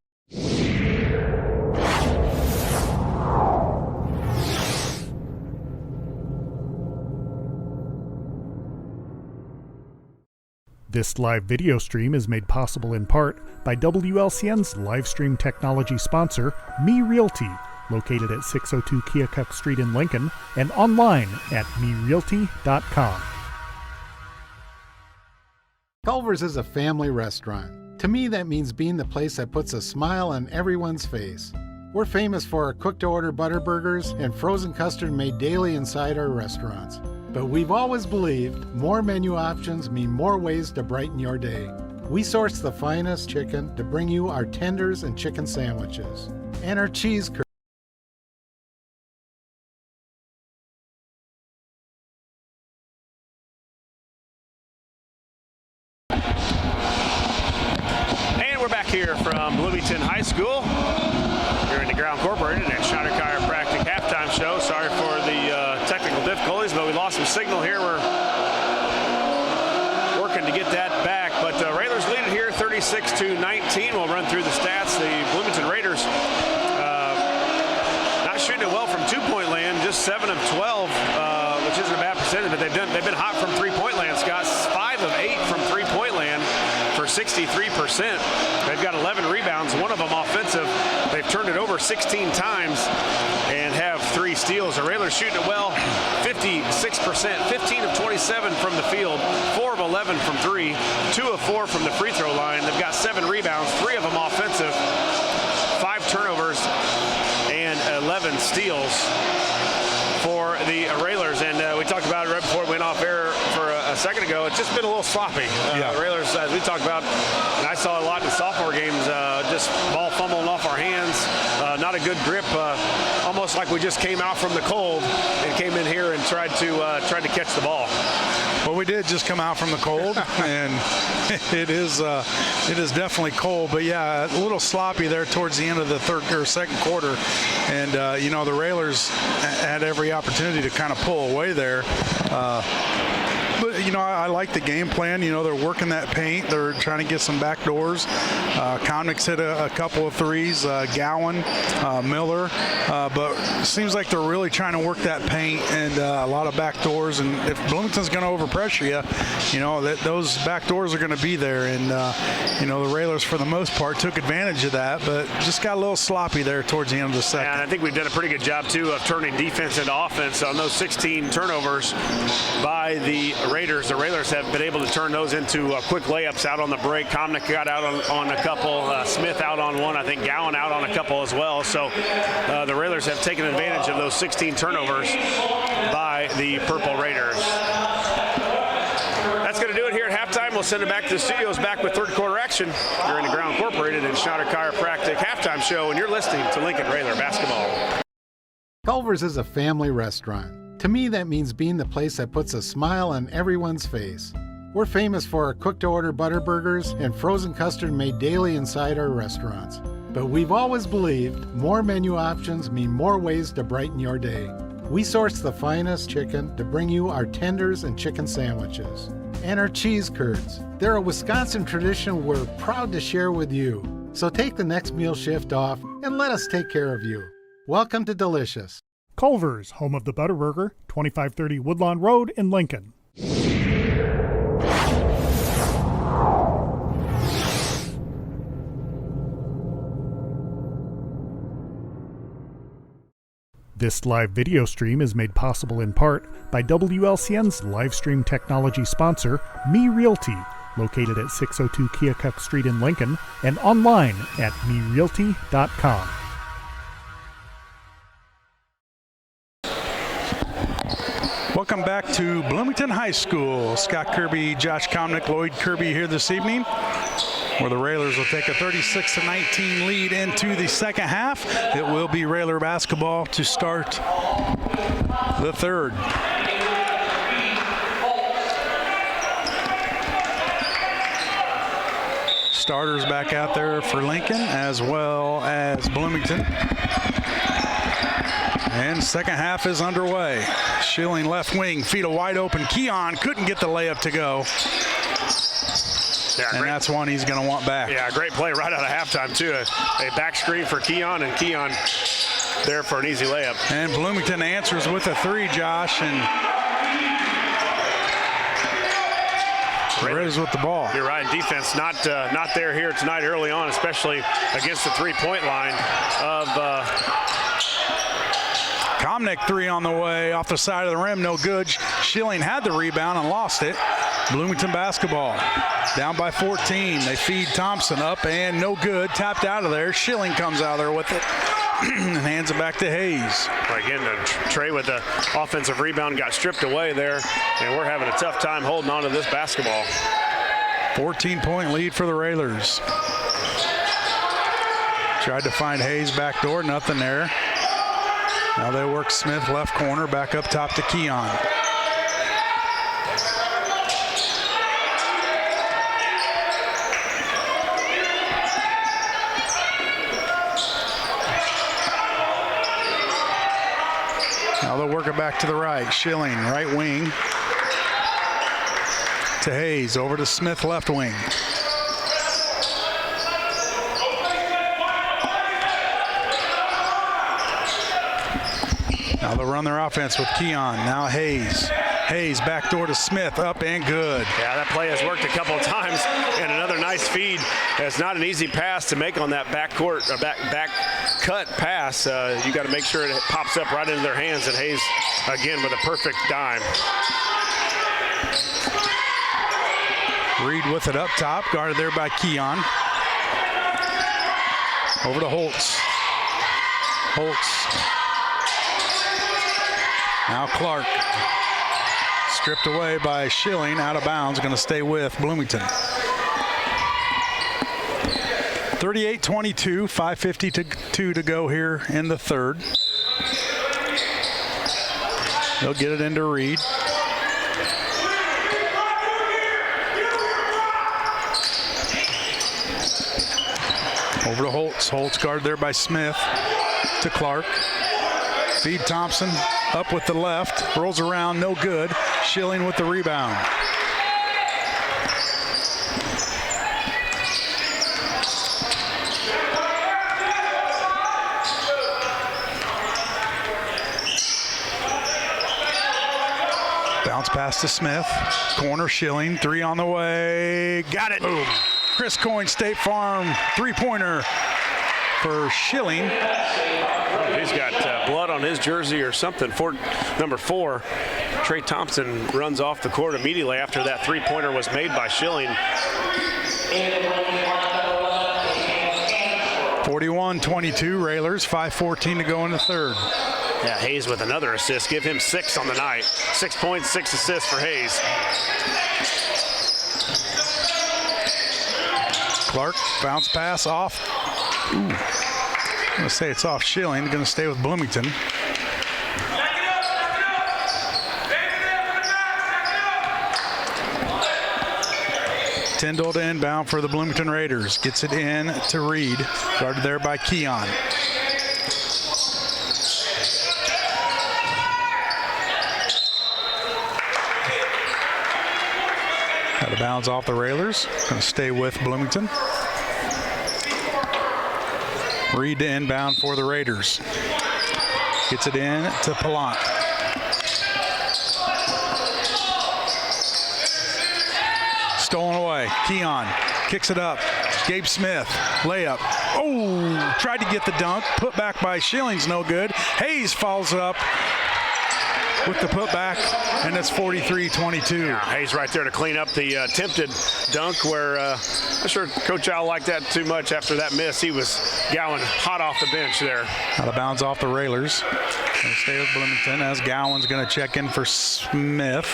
This live video stream is made possible in part by WLCN's live stream technology sponsor, Me Realty, located at 602 Keokuk Street in Lincoln, and online at merealty.com. Culver's is a family restaurant. To me, that means being the place that puts a smile on everyone's face. We're famous for our cooked-to-order butter burgers and frozen custard made daily inside our restaurants. But we've always believed more menu options mean more ways to brighten your day. We source the finest chicken to bring you our tenders and chicken sandwiches, and our cheese curds. And we're back here from Bloomington High School. You're in the Ground Incorporated and Shiner Chiropractic halftime show. Sorry for the technical difficulties, but we lost some signal here. We're working to get that back, but Railers lead it here 36-19. We'll run through the stats. The Bloomington Raiders not shooting it well from two-point land, just 7 of 12, which isn't a bad percentage, but they've been hot from three-point land, Scott. 5 of 8 from three-point land for 63%. They've got 11 rebounds, one of them offensive. They've turned it over 16 times and have 3 steals. The Railers shooting it well, 56%, 15 of 27 from the field, 4 of 11 from 3, 2 of 4 from the free throw line. They've got 7 rebounds, 3 of them offensive, 5 turnovers, and 11 steals for the Railers. And we talked about it right before we went off air for a second ago. It's just been a little sloppy. The Railers, as we talked about, and I saw a lot in sophomore games, just ball fumbling off our hands, not a good grip, almost like we just came out from the cold and came in here and tried to catch the ball. Well, we did just come out from the cold, and it is definitely cold. But yeah, a little sloppy there towards the end of the third or second quarter, and the Railers had every opportunity to kind of pull away there. But, I like the game plan. They're working that paint. They're trying to get some back doors. Comnick's hit a couple of threes. Gowan, Miller. But it seems like they're really trying to work that paint and a lot of back doors. And if Bloomington's going to overpressure you, that those back doors are going to be there. And, the Railers, for the most part, took advantage of that. But just got a little sloppy there towards the end of the second. And I think we've done a pretty good job, too, of turning defense into offense on those 16 turnovers by the Raiders. The Railers have been able to turn those into quick layups out on the break. Comnick got out on a couple. Smith out on one. I think Gowan out on a couple as well. So the Railers have taken advantage of those 16 turnovers by the Purple Raiders. That's going to do it here at halftime. we'll send it back to the studios, back with third quarter action. You're in the Ground Incorporated and Schneider Chiropractic halftime show, and you're listening to Lincoln Railer basketball. Culver's is a family restaurant. To me, that means being the place that puts a smile on everyone's face. We're famous for our cooked-to-order butter burgers and frozen custard made daily inside our restaurants. But we've always believed more menu options mean more ways to brighten your day. We source the finest chicken to bring you our tenders and chicken sandwiches. And our cheese curds. They're a Wisconsin tradition we're proud to share with you. So take the next meal shift off and let us take care of you. Welcome to Delicious. Culver's, home of the Butterburger, 2530 Woodlawn Road in Lincoln. This live video stream is made possible in part by WLCN's live stream technology sponsor, Me Realty, located at 602 Keokuk Street in Lincoln, and online at merealty.com. Welcome back to Bloomington High School. Scott Kirby, Josh Comnick, Lloyd Kirby here this evening, where the Railers will take a 36-19 lead into the second half. It will be Railer basketball to start the third. Starters back out there for Lincoln as well as Bloomington. And second half is underway. Schilling left wing, feet a wide open. Keon couldn't get the layup to go. Yeah, and that's one he's going to want back. Yeah, great play right out of halftime, too. A back screen for Keon, and Keon there for an easy layup. And Bloomington answers with a three, Josh, and Raiders with the ball. You're right. Defense not there here tonight early on, especially against the three-point line of Comnick. Three on the way, off the side of the rim, no good. Schilling had the rebound and lost it. Bloomington basketball. Down by 14. They feed Thompson up and no good. Tapped out of there. Schilling comes out of there with it and hands it back to Hayes. Again, Trey with the offensive rebound got stripped away there, and we're having a tough time holding on to this basketball. 14-point lead for the Railers. Tried to find Hayes back door, nothing there. Now they work Smith left corner, back up top to Keon. Now they'll work it back to the right. Schilling, right wing. To Hayes, over to Smith, left wing. Now they'll run their offense with Keon. Now Hayes. Hayes back door to Smith, up and good. Yeah, that play has worked a couple of times, and another nice feed. It's not an easy pass to make on that back cut pass. You got to make sure it pops up right into their hands, and Hayes again with a perfect dime. Reed with it up top, guarded there by Keon. Over to Holtz. Now Clark. Stripped away by Schilling, out of bounds, going to stay with Bloomington. 38-22, 5:52 to go here in the third. They'll get it into Reed. Over to Holtz. Holtz guarded there by Smith. To Clark. Feed Thompson. Up with the left. Rolls around. No good. Schilling with the rebound. Bounce pass to Smith. Corner Schilling. Three on the way. Got it. Boom. Chris Coyne, State Farm. Three-pointer for Schilling. He's got blood on his jersey or something. For number 4, Trey Thompson runs off the court immediately after that three-pointer was made by Schilling. 41-22 Railers, 5:14 to go in the third. Yeah, Hayes with another assist. Give him 6 on the night. 6 points, 6 assists for Hayes. Clark, bounce pass off. Ooh. I'm going to say it's off Schilling. Going to stay with Bloomington. Tyndall to inbound for the Bloomington Raiders. Gets it in to Reed. Guarded there by Keon. Out of bounds off the Railers. Going to stay with Bloomington. Reed to inbound for the Raiders. Gets it in to Palant. Stolen away. Keon kicks it up. Gabe Smith, layup. Oh, tried to get the dunk. Put back by Schilling's no good. Hayes follows up with the putback, and it's 43-22. Yeah, Hayes right there to clean up the attempted dunk where I'm not sure Coach Al liked that too much after that miss. He was Gowan hot off the bench there. Out of bounds off the Railers. They stay with Bloomington as Gowan's going to check in for Smith.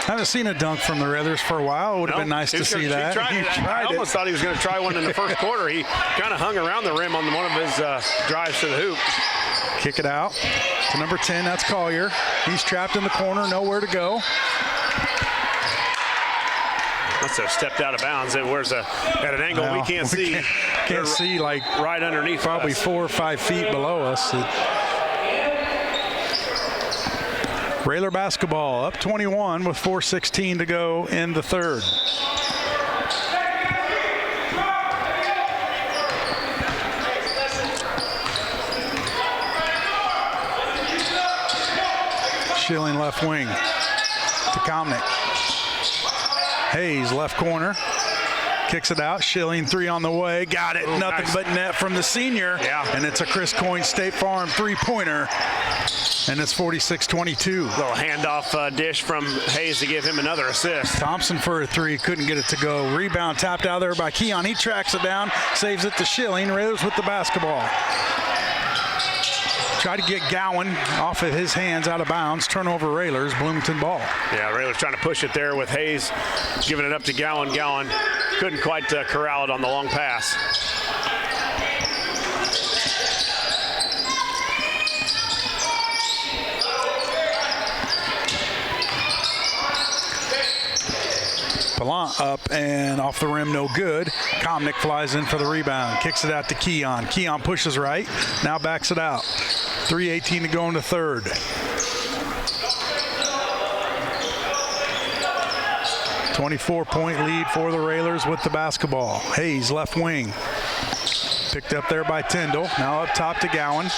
Haven't seen a dunk from the Railers for a while. It would have been nice to see that. I almost thought he was going to try one in the first quarter. He kind of hung around the rim on one of his drives to the hoop. Kick it out to number 10. That's Collier. He's trapped in the corner, nowhere to go. Must have stepped out of bounds. It was at an angle we can't see. Can't see, like right underneath. Probably us. 4 or 5 feet below us. Railer basketball up 21 with 4:16 to go in the third. Schilling left wing to Comnick. Hayes left corner. Kicks it out. Schilling three on the way. Got it. Ooh, nothing nice. but net from the senior. Yeah. And it's a Chris Coyne State Farm three-pointer. And it's 46-22. Little handoff dish from Hayes to give him another assist. Thompson for a three. Couldn't get it to go. Rebound tapped out there by Keon. He tracks it down. Saves it to Schilling. Raiders with the basketball. Try to get Gowan off of his hands out of bounds. Turnover Railers. Bloomington ball. Yeah, Railers trying to push it there with Hayes giving it up to Gowan. Gowan couldn't quite corral it on the long pass. Palant up and off the rim, no good. Comnick flies in for the rebound. Kicks it out to Keon. Keon pushes right. Now backs it out. 3:18 to go in the third. .24 lead for the Railers with the basketball. Hayes left wing. Picked up there by Tyndall. Now up top to Gowan.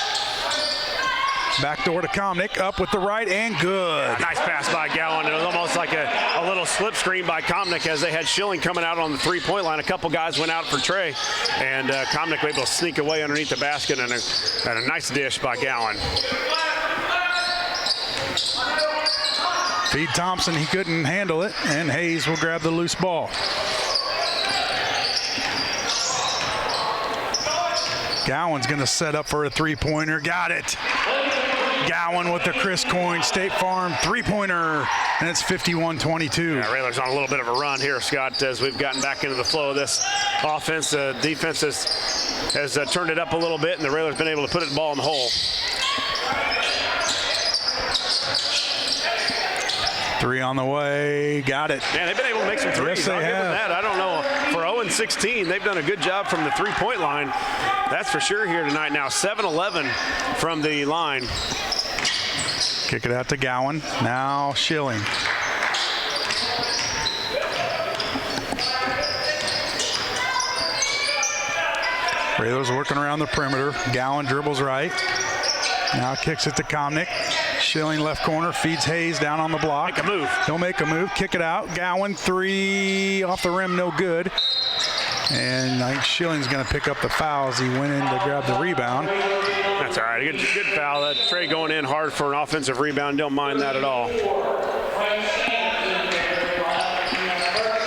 Backdoor to Comnick, up with the right and good. Nice pass by Gowan. It was almost like a little slip screen by Comnick as they had Schilling coming out on the three-point line. A couple guys went out for Trey, and Comnick was able to sneak away underneath the basket, and a nice dish by Gowan. Feed Thompson, he couldn't handle it, and Hayes will grab the loose ball. Gowan's going to set up for a three-pointer. Got it. Gowan with the Chris Coyne State Farm three-pointer, and it's 51-22. Yeah, Railers on a little bit of a run here, Scott, as we've gotten back into the flow of this offense. The defense has turned it up a little bit, and the Railers been able to put the ball in the hole. Three on the way. Got it. Man, they've been able to make some threes. Yes, they I'll give them have. that. I don't know. For 0-16, they've done a good job from the three-point line. That's for sure here tonight. Now 7-11 from the line. Kick it out to Gowan. Now Schilling. Railers working around the perimeter. Gowan dribbles right. Now kicks it to Comnick. Schilling left corner, feeds Hayes down on the block. Make a move. He'll make a move, kick it out. Gowan three off the rim, no good. And I think Schilling's going to pick up the foul as he went in to grab the rebound. That's all right. Good foul. Trey going in hard for an offensive rebound. Don't mind that at all.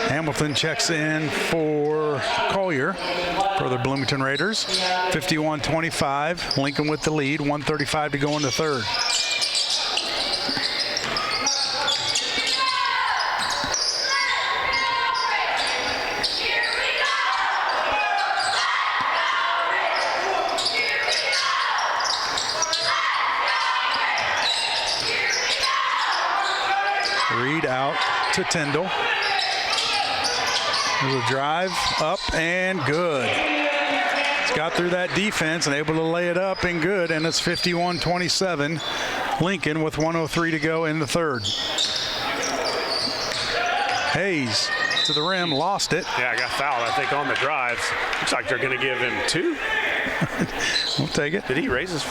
Hamilton checks in for Collier for the Bloomington Raiders. 51-25. Lincoln with the lead. 1:35 to go in the third. to Tyndall. There's a drive up and good. He's got through that defense and able to lay it up and good, and it's 51-27. Lincoln with 1:03 to go in the third. Hayes to the rim, lost it. Yeah, got fouled, I think, on the drives. Looks like they're going to give him 2. We'll take it. Did he raise his?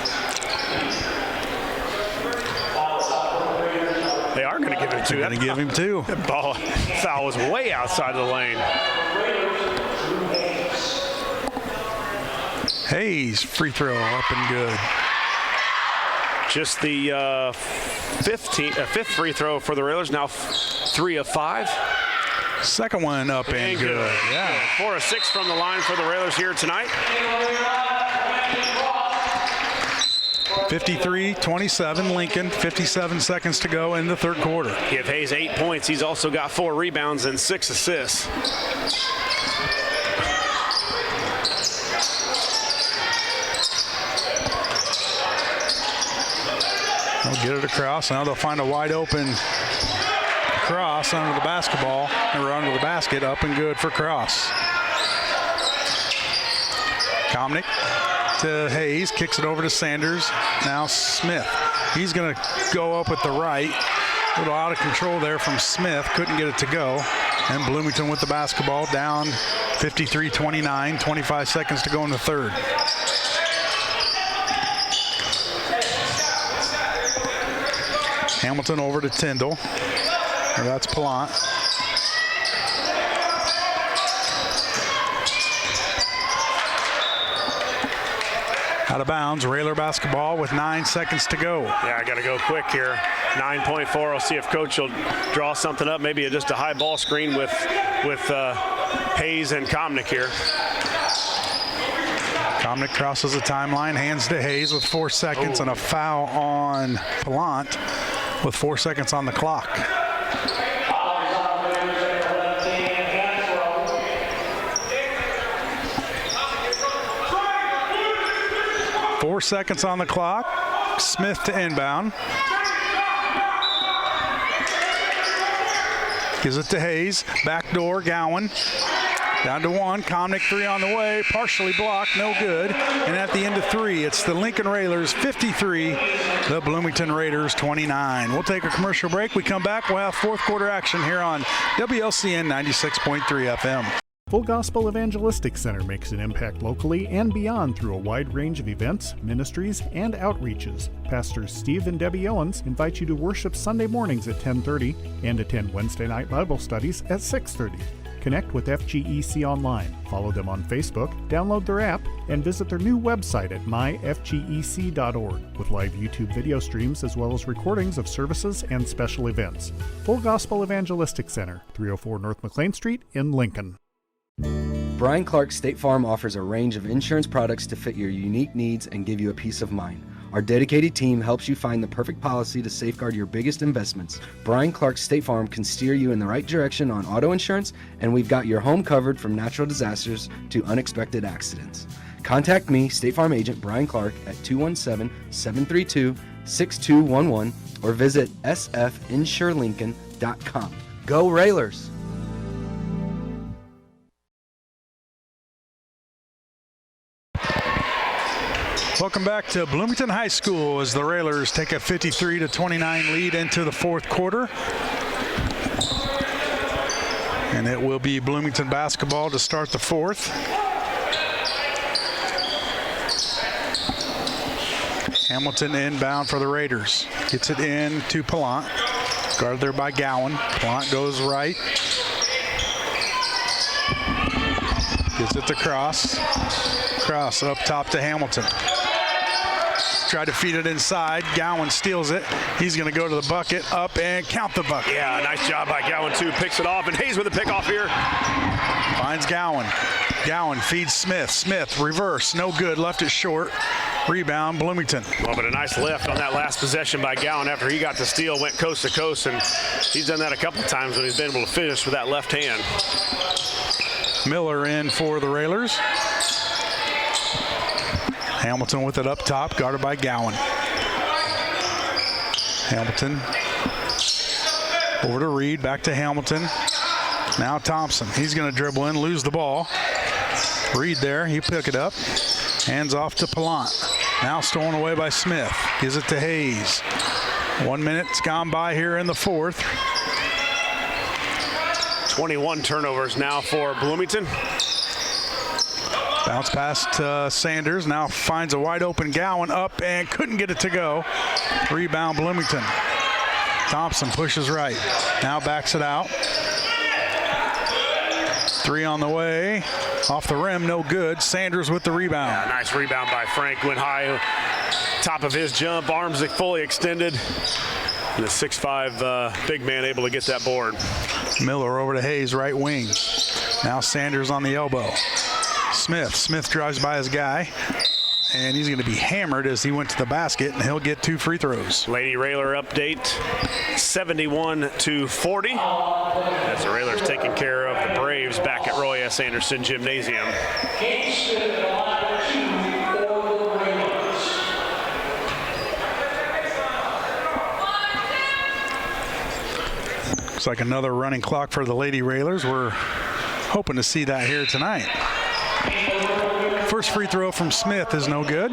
They are going to give him 2. They're going to give him 2. That ball foul was way outside of the lane. Hayes, free throw up and good. Just the fifth free throw for the Railers. Now 3 of 5. Second one up and good. Yeah. 4 of 6 from the line for the Railers here tonight. 53-27 Lincoln, 57 seconds to go in the third quarter. Give Hayes 8 points. He's also got 4 rebounds and 6 assists. They'll get it across. Now they'll find a wide open Cross under the basketball, or under the basket, up and good for Cross. Komnick to Hayes, kicks it over to Sanders. Now Smith. He's going to go up with the right. A little out of control there from Smith. Couldn't get it to go. And Bloomington with the basketball, down 53-29. 25 seconds to go in the third. Hamilton over to Tyndall. That's Palant. Out of bounds, Railer basketball with 9 seconds to go. Yeah, I got to go quick here. 9.4. I'll see if Coach will draw something up. Maybe just a high ball screen with Hayes and Komnick here. Komnick crosses the timeline, hands to Hayes with 4 seconds, and a foul on Palant with 4 seconds on the clock. 4 seconds on the clock. Smith to inbound. Gives it to Hayes. Backdoor, Gowan. Down to 1. Komnick 3 on the way. Partially blocked, no good. And at the end of 3, it's the Lincoln Railers 53, the Bloomington Raiders 29. We'll take a commercial break. We come back. We'll have fourth quarter action here on WLCN 96.3 FM. Full Gospel Evangelistic Center makes an impact locally and beyond through a wide range of events, ministries, and outreaches. Pastors Steve and Debbie Owens invite you to worship Sunday mornings at 10:30 and attend Wednesday night Bible studies at 6:30. Connect with FGEC online, follow them on Facebook, download their app, and visit their new website at myfgec.org with live YouTube video streams as well as recordings of services and special events. Full Gospel Evangelistic Center, 304 North McLean Street in Lincoln. Brian Clark State Farm offers a range of insurance products to fit your unique needs and give you a peace of mind. Our dedicated team helps you find the perfect policy to safeguard your biggest investments. Brian Clark State Farm can steer you in the right direction on auto insurance, and we've got your home covered from natural disasters to unexpected accidents. Contact me, State Farm Agent Brian Clark, at 217-732-6211 or visit sfinsurelincoln.com. Go Railers! Welcome back to Bloomington High School as the Railers take a 53-29 lead into the fourth quarter. And it will be Bloomington basketball to start the fourth. Hamilton inbound for the Raiders. Gets it in to Palant. Guarded there by Gowan. Palant goes right. Gets it to Cross. Cross up top to Hamilton. Tried to feed it inside. Gowan steals it. He's going to go to the bucket, up and count the bucket. Yeah, nice job by Gowan, too. Picks it off, and Hayes with a pick off here. Finds Gowan. Gowan feeds Smith. Smith, reverse, no good, left it short. Rebound, Bloomington. Well, but a nice lift on that last possession by Gowan after he got the steal, went coast to coast, and he's done that a couple of times when he's been able to finish with that left hand. Miller in for the Railers. Hamilton with it up top, guarded by Gowan. Hamilton Over to Reed, back to Hamilton. Now Thompson, he's going to dribble in, lose the ball. Reed there, he pick it up. Hands off to Palant. Now stolen away by Smith. Gives it to Hayes. 1 minute's gone by here in the fourth. 21 turnovers now for Bloomington. Bounce past Sanders. Now finds a wide open Gowan up and couldn't get it to go. Rebound Bloomington. Thompson pushes right. Now backs it out. Three on the way. Off the rim, no good. Sanders with the rebound. Yeah, nice rebound by Frank. Went high, top of his jump, arms fully extended. And the 6'5" big man able to get that board. Miller over to Hayes, right wing. Now Sanders on the elbow. Smith drives by his guy. And he's going to be hammered as he went to the basket, and he'll get 2 free throws. Lady Railer update, 71-40. As the Railers taking care of the Braves back at Roy S. Anderson Gymnasium. Looks like another running clock for the Lady Railers. We're hoping to see that here tonight. First free throw from Smith is no good.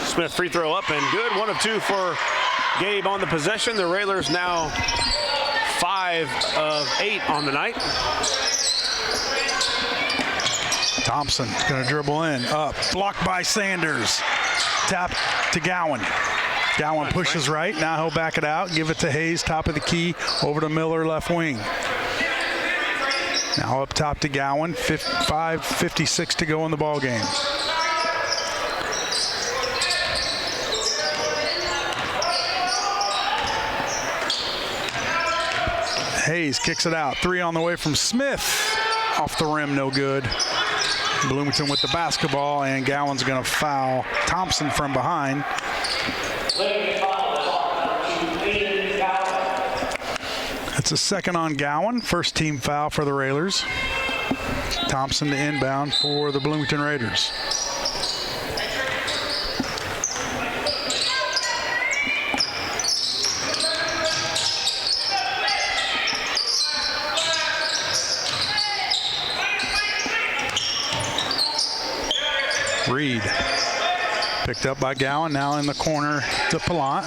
Smith free throw up and good. 1 of 2 for Gabe on the possession. The Railers now 5 of 8 on the night. Thompson going to dribble in, up, blocked by Sanders. Tap to Gowan. Gowan pushes right. Now he'll back it out. Give it to Hayes, top of the key. Over to Miller, left wing. Now up top to Gowan. 5:56 to go in the ball game. Hayes kicks it out. 3 on the way from Smith. Off the rim, no good. Bloomington with the basketball, and Gowan's going to foul Thompson from behind. It's a second on Gowan. First team foul for the Railers. Thompson to inbound for the Bloomington Raiders. Reed picked up by Gowan. Now in the corner to Palant.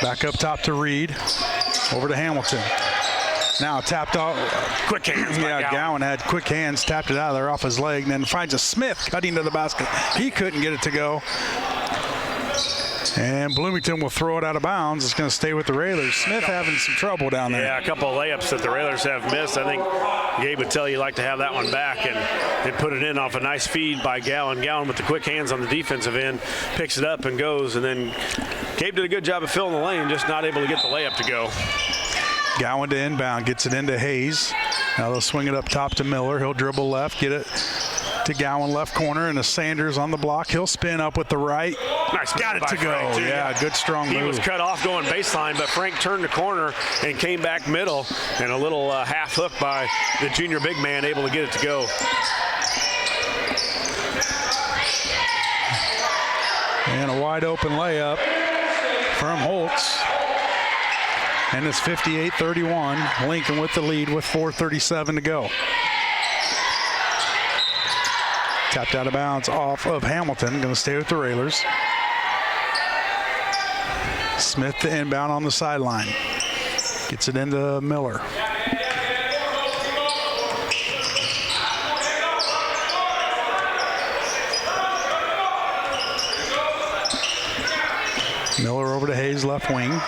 Back up top to Reed. Over to Hamilton. Now tapped off. Quick hands. Yeah, Gowan had quick hands, tapped it out of there off his leg, and then finds a Smith cutting to the basket. He couldn't get it to go. And Bloomington will throw it out of bounds. It's going to stay with the Railers. Smith having some trouble down there. Yeah, a couple of layups that the Railers have missed. I think Gabe would tell you like to have that one back and put it in off a nice feed by Gowan. Gowan with the quick hands on the defensive end, picks it up and goes. And then Gabe did a good job of filling the lane, just not able to get the layup to go. Gowan to inbound, gets it into Hayes. Now they'll swing it up top to Miller. He'll dribble left, get it to Gowan left corner, and a Sanders on the block. He'll spin up with the right. Nice, got it to go. Yeah, good strong move. He was cut off going baseline, but Frank turned the corner and came back middle, and a little half hook by the junior big man, able to get it to go. And a wide open layup from Holtz. And it's 58-31. Lincoln with the lead with 4:37 to go. Tapped out of bounds off of Hamilton. Going to stay with the Railers. Smith to inbound on the sideline. Gets it into Miller. Miller over to Hayes, left wing.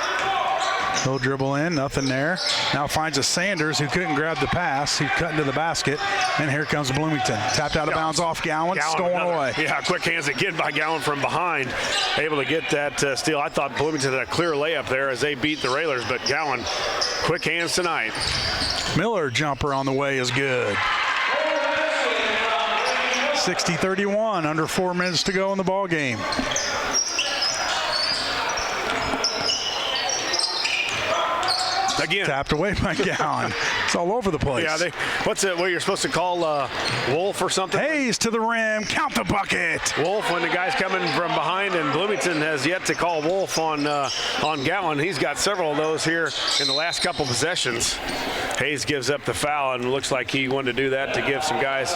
He'll dribble in, nothing there. Now finds a Sanders who couldn't grab the pass. He cut into the basket, and here comes Bloomington. Tapped out of bounds off Gowan, stolen away. Yeah, quick hands again by Gowan from behind. Able to get that steal. I thought Bloomington had a clear layup there as they beat the Railers, but Gowan, quick hands tonight. Miller jumper on the way is good. 60-31, under 4 minutes to go in the ball game. Again. Tapped away by Gowan. It's all over the place. Yeah, what's it? What you're supposed to call Wolf or something? Hayes to the rim. Count the bucket. Wolf when the guy's coming from behind, and Bloomington has yet to call Wolf on Gowan. He's got several of those here in the last couple possessions. Hayes gives up the foul, and looks like he wanted to do that to give some guys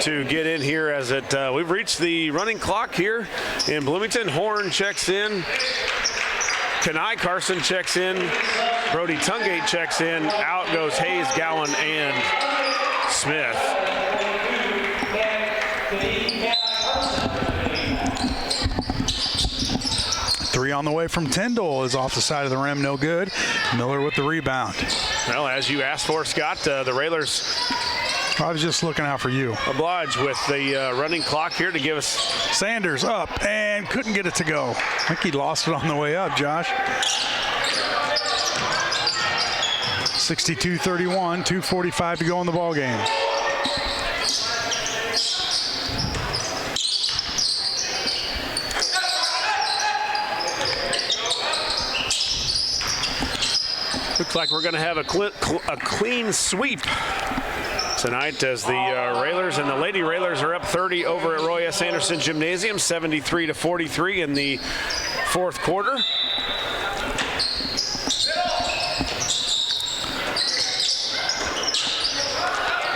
to get in here as we've reached the running clock here in Bloomington. Horn checks in. Kenai Carson checks in. Brody Tungate checks in. Out goes Hayes, Gowan, and Smith. Three on the way from Tyndall is off the side of the rim, no good. Miller with the rebound. Well, as you asked for, Scott, the Railers I was just looking out for you. obliged with the running clock here to give us. Sanders up and couldn't get it to go. I think he lost it on the way up, Josh. 62-31, 2:45 to go in the ball game. Looks like we're going to have a clean sweep tonight as the Railers and the Lady Railers are up 30 over at Roy S. Anderson Gymnasium, 73-43 in the fourth quarter.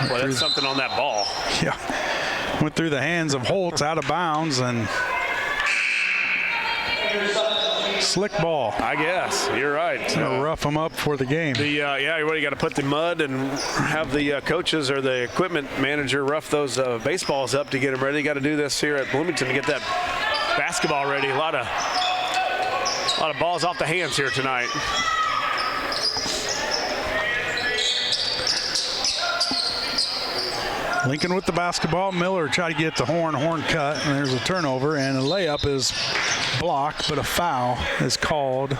Well, that's something on that ball. Yeah, went through the hands of Holtz out of bounds and slick ball. I guess you're right. Gonna rough them up for the game. Yeah, you got to put the mud and have the coaches or the equipment manager rough those baseballs up to get them ready. Got to do this here at Bloomington to get that basketball ready. A lot of balls off the hands here tonight. Lincoln with the basketball. Miller tried to get to Horn. Horn cut, and there's a turnover, and a layup is blocked, but a foul is called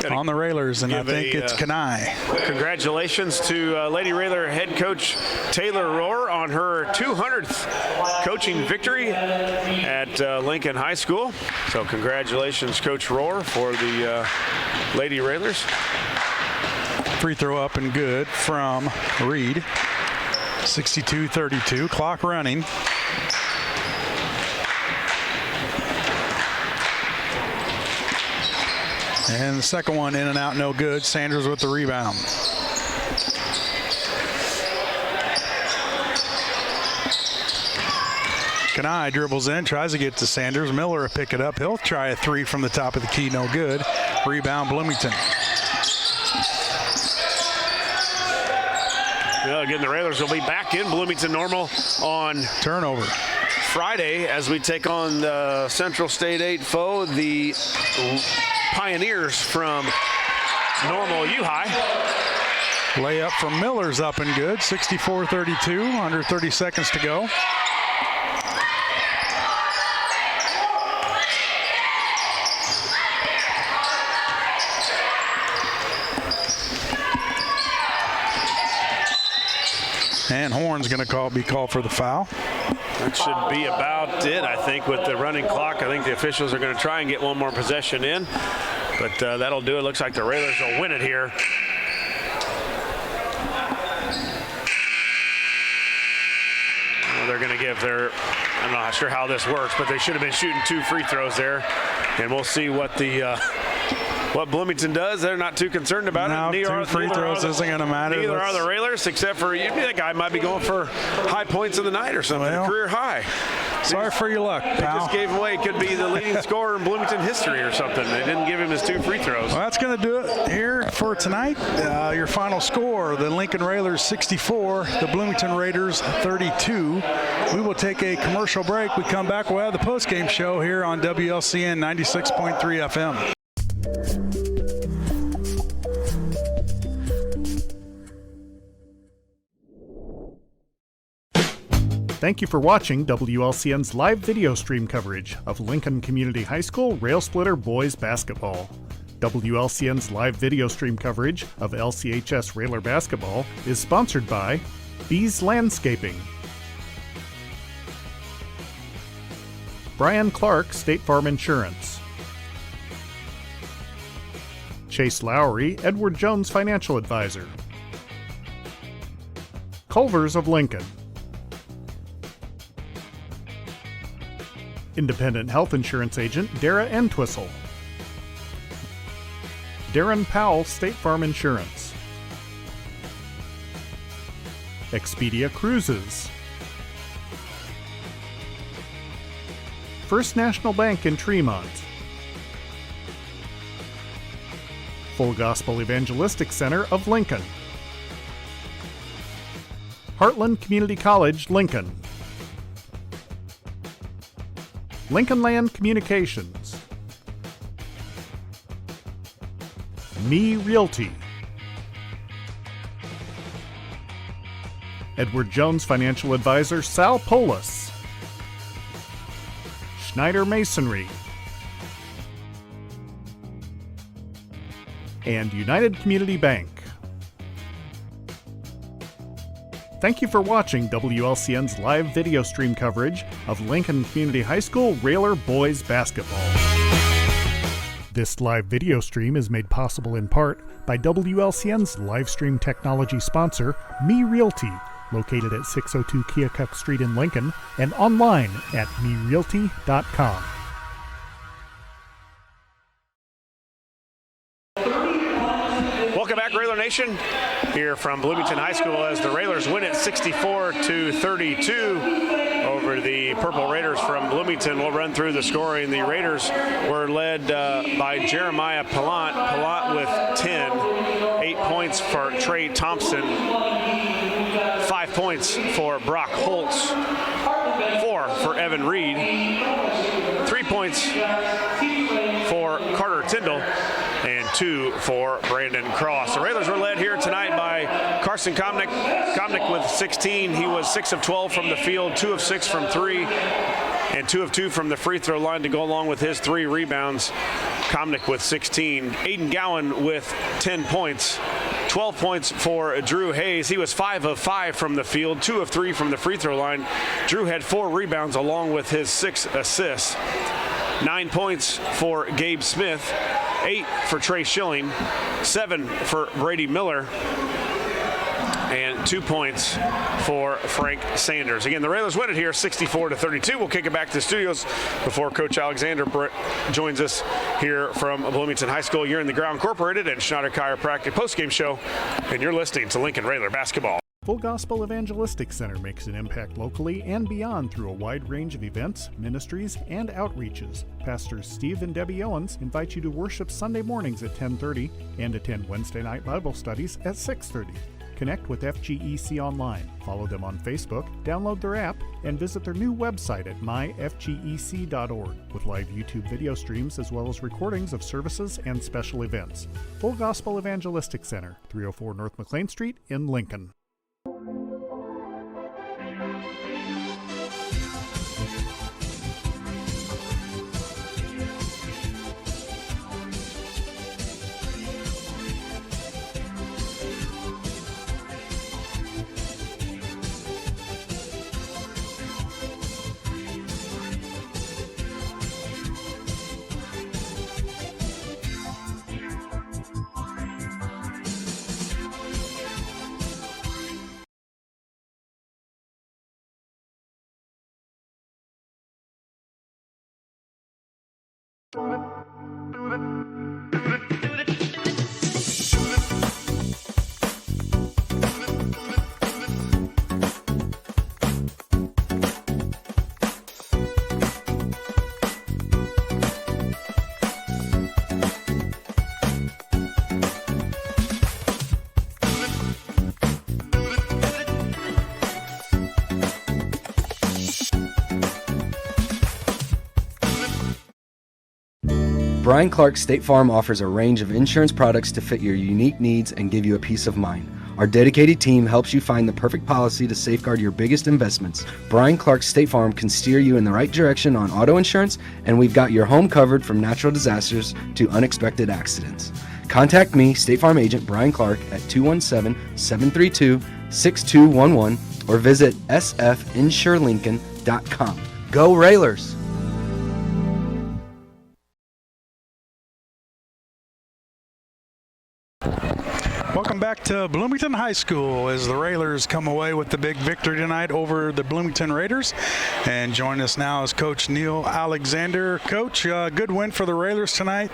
on the Railers, and I think it's Kenai. Congratulations to Lady Railer head coach Taylor Rohr on her 200th coaching victory at Lincoln High School. So congratulations, Coach Rohr, for the Lady Railers. Free throw up and good from Reed. 62-32, clock running. And the second one in and out, no good. Sanders with the rebound. Kenai dribbles in, tries to get to Sanders. Miller will pick it up. He'll try a three from the top of the key, no good. Rebound Bloomington. Well, again, the Railers will be back in Bloomington normal on Turnover. Friday as we take on the Central State 8 foe, the Pioneers from Normal U-High. Layup from Miller's up and good. 64-32, under 30 seconds to go. And Horn's going to be called for the foul. That should be about it, I think, with the running clock. I think the officials are going to try and get one more possession in, but that'll do it. Looks like the Railers will win it here. Well, they're going to give I'm not sure how this works, but they should have been shooting 2 free throws there, and we'll see what what Bloomington does. They're not too concerned about it. 2 free throws isn't going to matter. Neither are the Railers, except for that guy might be going for high points of the night or something, a career high. Sorry for your luck, They pal. just gave away. It could be the leading scorer in Bloomington history or something. They didn't give him his 2 free throws. Well, that's going to do it here for tonight. Your final score, the Lincoln Railers 64, the Bloomington Raiders 32. We will take a commercial break. We come back, we'll have the postgame show here on WLCN 96.3 FM. Thank you for watching WLCN's live video stream coverage of Lincoln Community High School Rail Splitter Boys Basketball. WLCN's live video stream coverage of LCHS Railer Basketball is sponsored by Bees Landscaping, Brian Clark State Farm Insurance, Chase Lowry, Edward Jones Financial Advisor. Culver's of Lincoln. Independent Health Insurance Agent Dara Entwistle. Darren Powell State Farm Insurance. Expedia Cruises. First National Bank in Tremont. Full Gospel Evangelistic Center of Lincoln. Heartland Community College, Lincoln. Lincoln Land Communications. Me Realty. Edward Jones Financial Advisor Sal Polis. Schneider Masonry. And United Community Bank. Thank you for watching WLCN's live video stream coverage of Lincoln Community High School Railer Boys Basketball. This live video stream is made possible in part by WLCN's live stream technology sponsor, Me Realty, located at 602 Keokuk Street in Lincoln and online at merealty.com. Welcome back, Railer Nation, here from Bloomington High School as the Railers win it 64-32 over the Purple Raiders from Bloomington. We'll run through the scoring. The Raiders were led by Jeremiah Pallant. Pallant with 10, 8 points for Trey Thompson, 5 points for Brock Holtz, 4 for Evan Reed, 3 points for Carter Tyndall, and 2 for Brandon Cross. The Railers were led here tonight by Carson Komnick. Komnick with 16. He was 6 of 12 from the field, 2 of 6 from 3, and 2 of 2 from the free throw line to go along with his 3 rebounds. Komnick with 16. Aiden Gowan with 10 points. 12 points for Drew Hayes. He was 5 of 5 from the field, 2 of 3 from the free throw line. Drew had 4 rebounds along with his 6 assists. 9 points for Gabe Smith, 8 for Trey Schilling, 7 for Brady Miller, and 2 points for Frank Sanders. Again, the Railers win it here 64-32. We'll kick it back to the studios before Coach Alexander joins us here from Bloomington High School. You're in the Ground Incorporated and Schneider Chiropractic postgame show, and you're listening to Lincoln Railer Basketball. Full Gospel Evangelistic Center makes an impact locally and beyond through a wide range of events, ministries, and outreaches. Pastors Steve and Debbie Owens invite you to worship Sunday mornings at 10:30 and attend Wednesday night Bible studies at 6:30. Connect with FGEC online, follow them on Facebook, download their app, and visit their new website at myfgec.org with live YouTube video streams as well as recordings of services and special events. Full Gospel Evangelistic Center, 304 North McLean Street in Lincoln. Brian Clark State Farm offers a range of insurance products to fit your unique needs and give you a peace of mind. Our dedicated team helps you find the perfect policy to safeguard your biggest investments. Brian Clark State Farm can steer you in the right direction on auto insurance, and we've got your home covered from natural disasters to unexpected accidents. Contact me, State Farm Agent Brian Clark, at 217-732-6211 or visit sfinsurelincoln.com. Go Railers! welcome back to Bloomington High School as the Railers come away with the big victory tonight over the Bloomington Raiders. And joining us now is Coach Neil Alexander. Coach, good win for the Railers tonight.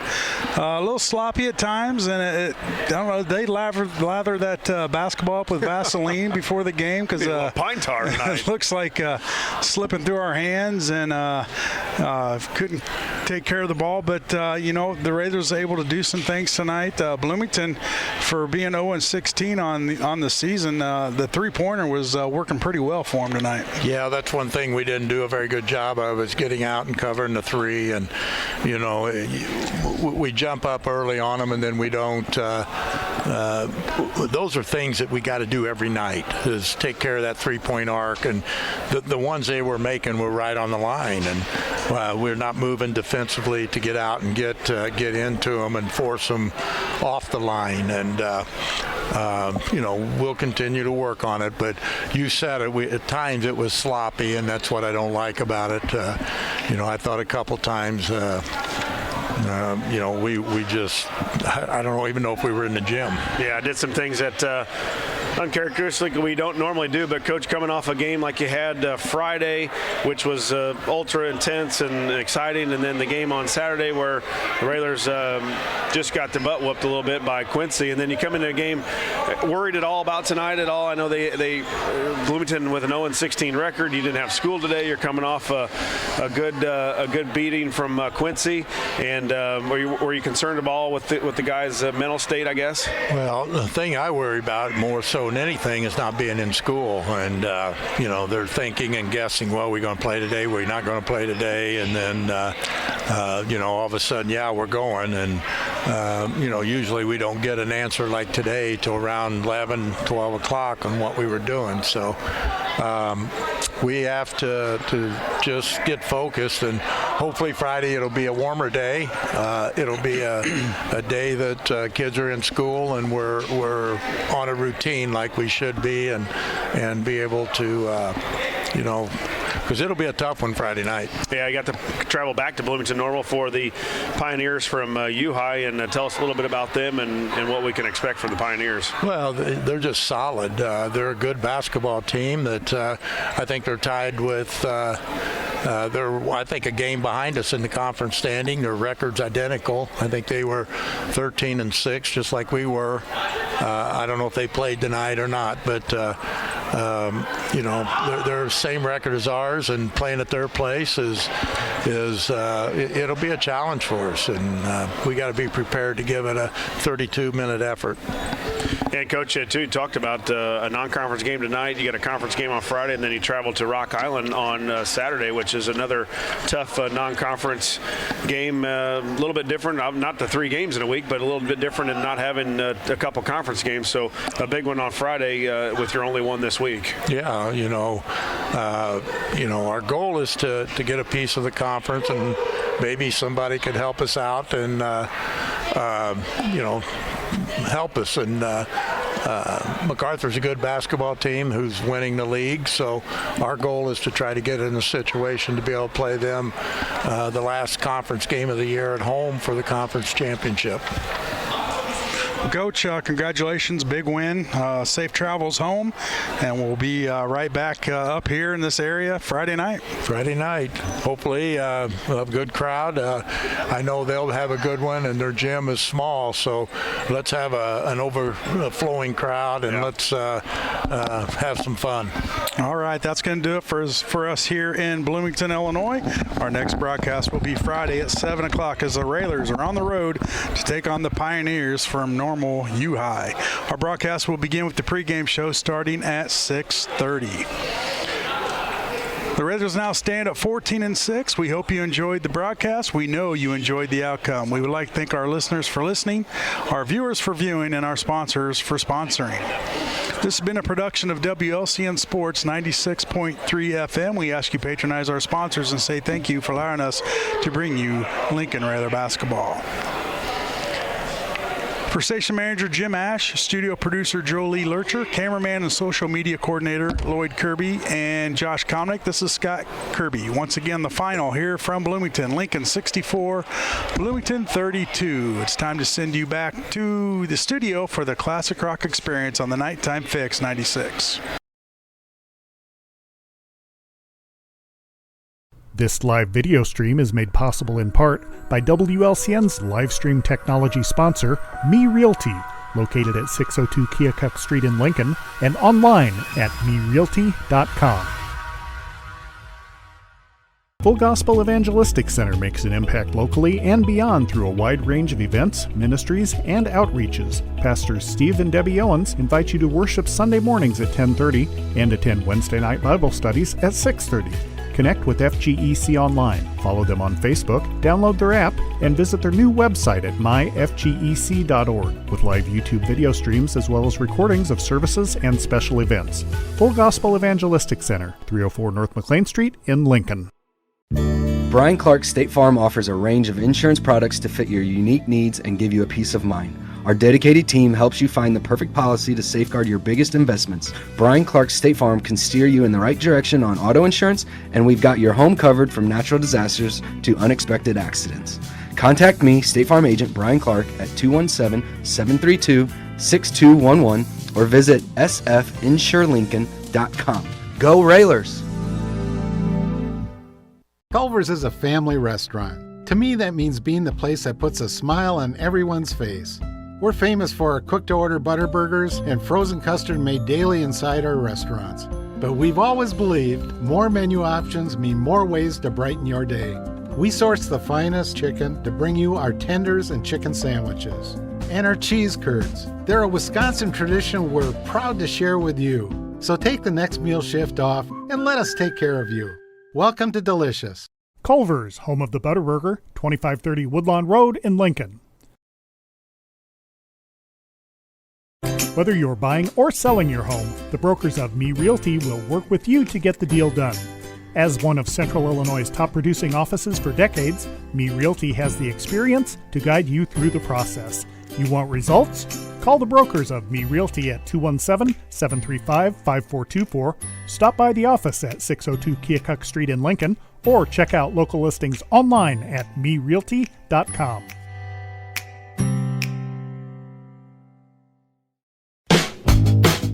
A little sloppy at times, and I don't know, they lather that basketball up with Vaseline before the game because pine tar it looks like slipping through our hands, and couldn't take care of the ball. But the Raiders were able to do some things tonight. Bloomington, for being 0-16 on the season, the three-pointer was working pretty well for him tonight. Yeah, that's one thing we didn't do a very good job of, is getting out and covering the three. And we jump up early on them, and then we don't. Those are things that we got to do every night, is take care of that three-point arc. And the ones they were making were right on the line, and we're not moving defensively to get out and get into them and force them off the line. And we'll continue to work on it. But you said it. At times it was sloppy, and that's what I don't like about it. I thought a couple times. We just, I don't even know if we were in the gym. Yeah, I did some things that uncharacteristically we don't normally do, but Coach, coming off a game like you had Friday, which was ultra intense and exciting, and then the game on Saturday where the Railers just got their butt whooped a little bit by Quincy, and then you come into a game worried at all about tonight at all. I know they Bloomington with an 0-16 record. You didn't have school today. You're coming off a good beating from Quincy, and were you concerned at all with the guys' mental state, I guess? Well, the thing I worry about more so than anything is not being in school, and they're thinking and guessing, well, we're going to play today, we're not going to play today, and then all of a sudden, yeah, we're going, and usually we don't get an answer like today till around 11, 12 o'clock on what we were doing. So we have to just get focused, and hopefully Friday it'll be a warmer day. It'll be a day that kids are in school and we're on a routine like we should be, and be able to because it'll be a tough one Friday night. Yeah, I got to travel back to Bloomington Normal for the Pioneers from U-High, and tell us a little bit about them and what we can expect from the Pioneers. Well, they're just solid. They're a good basketball team that I think they're tied with they're, I think, a game behind us in the conference standing. Their record's identical. I think they were 13-6, just like we were. I don't know if they played tonight or not, but they're same record as ours, and playing at their place it'll be a challenge for us, and we got to be prepared to give it a 32-minute effort. And Coach, too, you talked about a non-conference game tonight. You got a conference game on Friday, and then you travel to Rock Island on Saturday, which is another tough non-conference game. A little bit different, not the 3 games in a week, but a little bit different in not having a couple conference games. So a big one on Friday with your only one this week. Yeah, our goal is to get a piece of the conference, and maybe somebody could help us out and help us. And MacArthur's a good basketball team who's winning the league, so our goal is to try to get in a situation to be able to play them the last conference game of the year at home for the conference championship. Coach, congratulations, big win, safe travels home, and we'll be right back up here in this area Friday night. Hopefully we'll have a good crowd. I know they'll have a good one, and their gym is small, so let's have an overflowing crowd, and let's have some fun. All right, that's going to do it for us here in Bloomington, Illinois. Our next broadcast will be Friday at 7 o'clock as the Railers are on the road to take on the Pioneers from Normal U-High. Our broadcast will begin with the pregame show starting at 6:30. The Raiders now stand at 14-6. We hope you enjoyed the broadcast. We know you enjoyed the outcome. We would like to thank our listeners for listening, our viewers for viewing, and our sponsors for sponsoring. This has been a production of WLCN Sports 96.3 FM. We ask you to patronize our sponsors and say thank you for allowing us to bring you Lincoln Railer basketball. For station manager Jim Ash, studio producer Jolie Lurcher, cameraman and social media coordinator Lloyd Kirby, and Josh Comnick, this is Scott Kirby. Once again, the final here from Bloomington. Lincoln 64, Bloomington 32. It's time to send you back to the studio for the Classic Rock Experience on the Nighttime Fix 96. This live video stream is made possible in part by WLCN's live stream technology sponsor, Me Realty, located at 602 Keokuk Street in Lincoln and online at merealty.com. Full Gospel Evangelistic Center makes an impact locally and beyond through a wide range of events, ministries, and outreaches. Pastors Steve and Debbie Owens invite you to worship Sunday mornings at 10:30 and attend Wednesday night Bible studies at 6:30. Connect with FGEC online, follow them on Facebook, download their app, and visit their new website at myfgec.org with live YouTube video streams as well as recordings of services and special events. Full Gospel Evangelistic Center, 304 North McLean Street in Lincoln. Brian Clark State Farm offers a range of insurance products to fit your unique needs and give you a peace of mind. Our dedicated team helps you find the perfect policy to safeguard your biggest investments. Brian Clark State Farm can steer you in the right direction on auto insurance, and we've got your home covered from natural disasters to unexpected accidents. Contact me, State Farm agent Brian Clark, at 217-732-6211 or visit sfinsurelincoln.com. Go Railers! Culver's is a family restaurant. To me, that means being the place that puts a smile on everyone's face. We're famous for our cooked-to-order butter burgers and frozen custard made daily inside our restaurants. But we've always believed more menu options mean more ways to brighten your day. We source the finest chicken to bring you our tenders and chicken sandwiches. And our cheese curds. They're a Wisconsin tradition we're proud to share with you. So take the next meal shift off and let us take care of you. Welcome to Delicious. Culver's, home of the Butterburger, 2530 Woodlawn Road in Lincoln. Whether you're buying or selling your home, the brokers of Me Realty will work with you to get the deal done. As one of Central Illinois' top producing offices for decades, Me Realty has the experience to guide you through the process. You want results? Call the brokers of Me Realty at 217-735-5424, stop by the office at 602 Keokuk Street in Lincoln, or check out local listings online at merealty.com.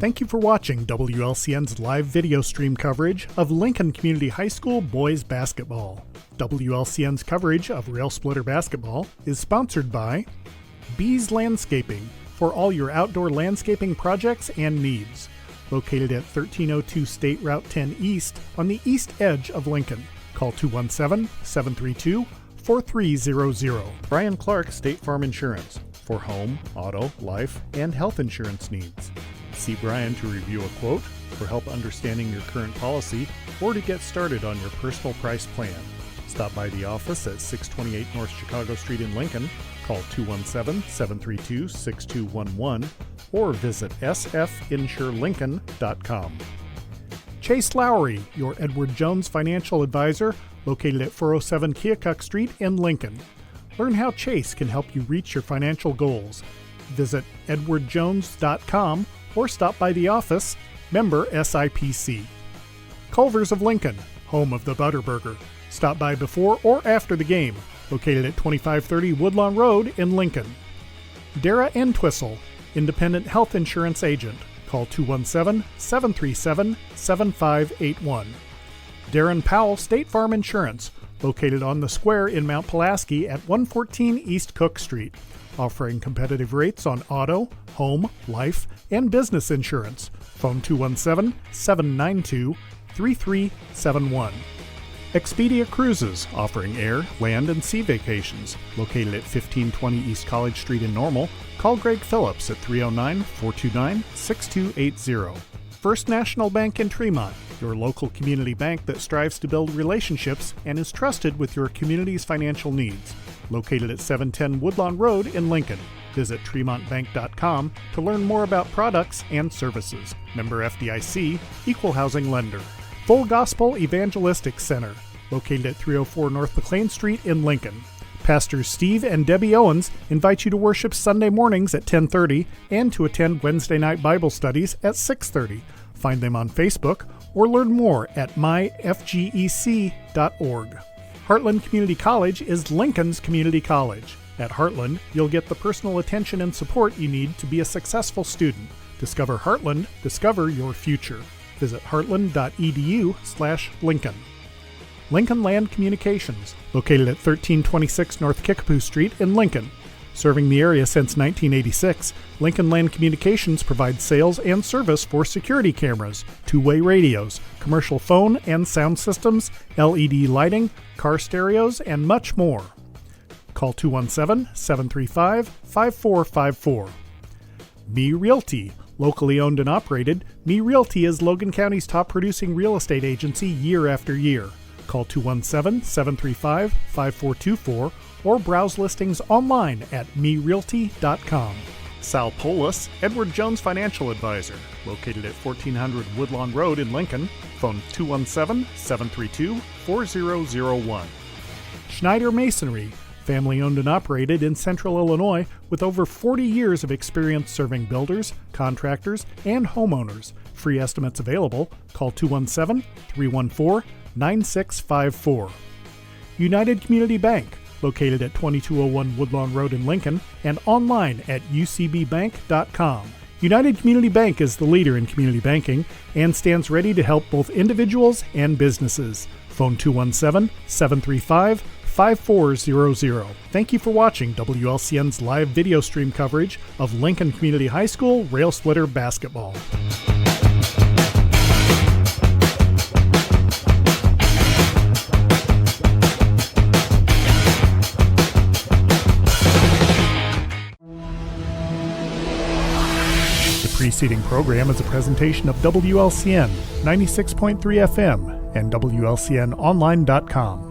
Thank you for watching WLCN's live video stream coverage of Lincoln Community High School boys basketball. WLCN's coverage of Rail Splitter basketball is sponsored by Bees Landscaping for all your outdoor landscaping projects and needs. Located at 1302 State Route 10 East on the east edge of Lincoln. Call 217-732-4300. Brian Clark State Farm Insurance for home, auto, life, and health insurance needs. See Brian to review a quote, for help understanding your current policy, or to get started on your personal price plan. Stop by the office at 628 North Chicago Street in Lincoln. Call 217-732-6211 or visit sfinsurelincoln.com. Chase Lowry, your Edward Jones financial advisor, located at 407 Keokuk Street in Lincoln. Learn how Chase can help you reach your financial goals. Visit edwardjones.com or stop by the office, member SIPC. Culver's of Lincoln, home of the Butterburger. Stop by before or after the game, located at 2530 Woodlawn Road in Lincoln. Dara Entwistle, independent health insurance agent. Call 217-737-7581. Darren Powell State Farm Insurance, located on the square in Mount Pulaski at 114 East Cook Street, offering competitive rates on auto, home, life, and business insurance. Phone 217-792-3371. Expedia Cruises, offering air, land, and sea vacations. Located at 1520 East College Street in Normal, call Greg Phillips at 309-429-6280. First National Bank in Tremont, your local community bank that strives to build relationships and is trusted with your community's financial needs. Located at 710 Woodlawn Road in Lincoln. Visit tremontbank.com to learn more about products and services. Member FDIC, Equal Housing Lender. Full Gospel Evangelistic Center, located at 304 North McLean Street in Lincoln. Pastors Steve and Debbie Owens invite you to worship Sunday mornings at 10:30 and to attend Wednesday night Bible studies at 6:30. Find them on Facebook or learn more at myfgec.org. Heartland Community College is Lincoln's community college. At Heartland, you'll get the personal attention and support you need to be a successful student. Discover Heartland, discover your future. Visit heartland.edu/Lincoln. Lincoln Land Communications, located at 1326 North Kickapoo Street in Lincoln. Serving the area since 1986, Lincoln Land Communications provides sales and service for security cameras, two-way radios, commercial phone and sound systems, LED lighting, car stereos, and much more. Call 217-735-5454. Me Realty. Locally owned and operated, Me Realty is Logan County's top producing real estate agency year after year. Call 217-735-5424 or browse listings online at merealty.com. Sal Polis, Edward Jones Financial Advisor, located at 1400 Woodlawn Road in Lincoln. Phone 217-732-4001. Schneider Masonry, family owned and operated in Central Illinois with over 40 years of experience serving builders, contractors, and homeowners. Free estimates available. Call 217-314-9654. United Community Bank, located at 2201 Woodlawn Road in Lincoln, and online at ucbbank.com. United Community Bank is the leader in community banking and stands ready to help both individuals and businesses. Phone 217-735-5400. Thank you for watching WLCN's live video stream coverage of Lincoln Community High School Rail Splitter basketball. The preceding program is a presentation of WLCN 96.3 FM and WLCNonline.com.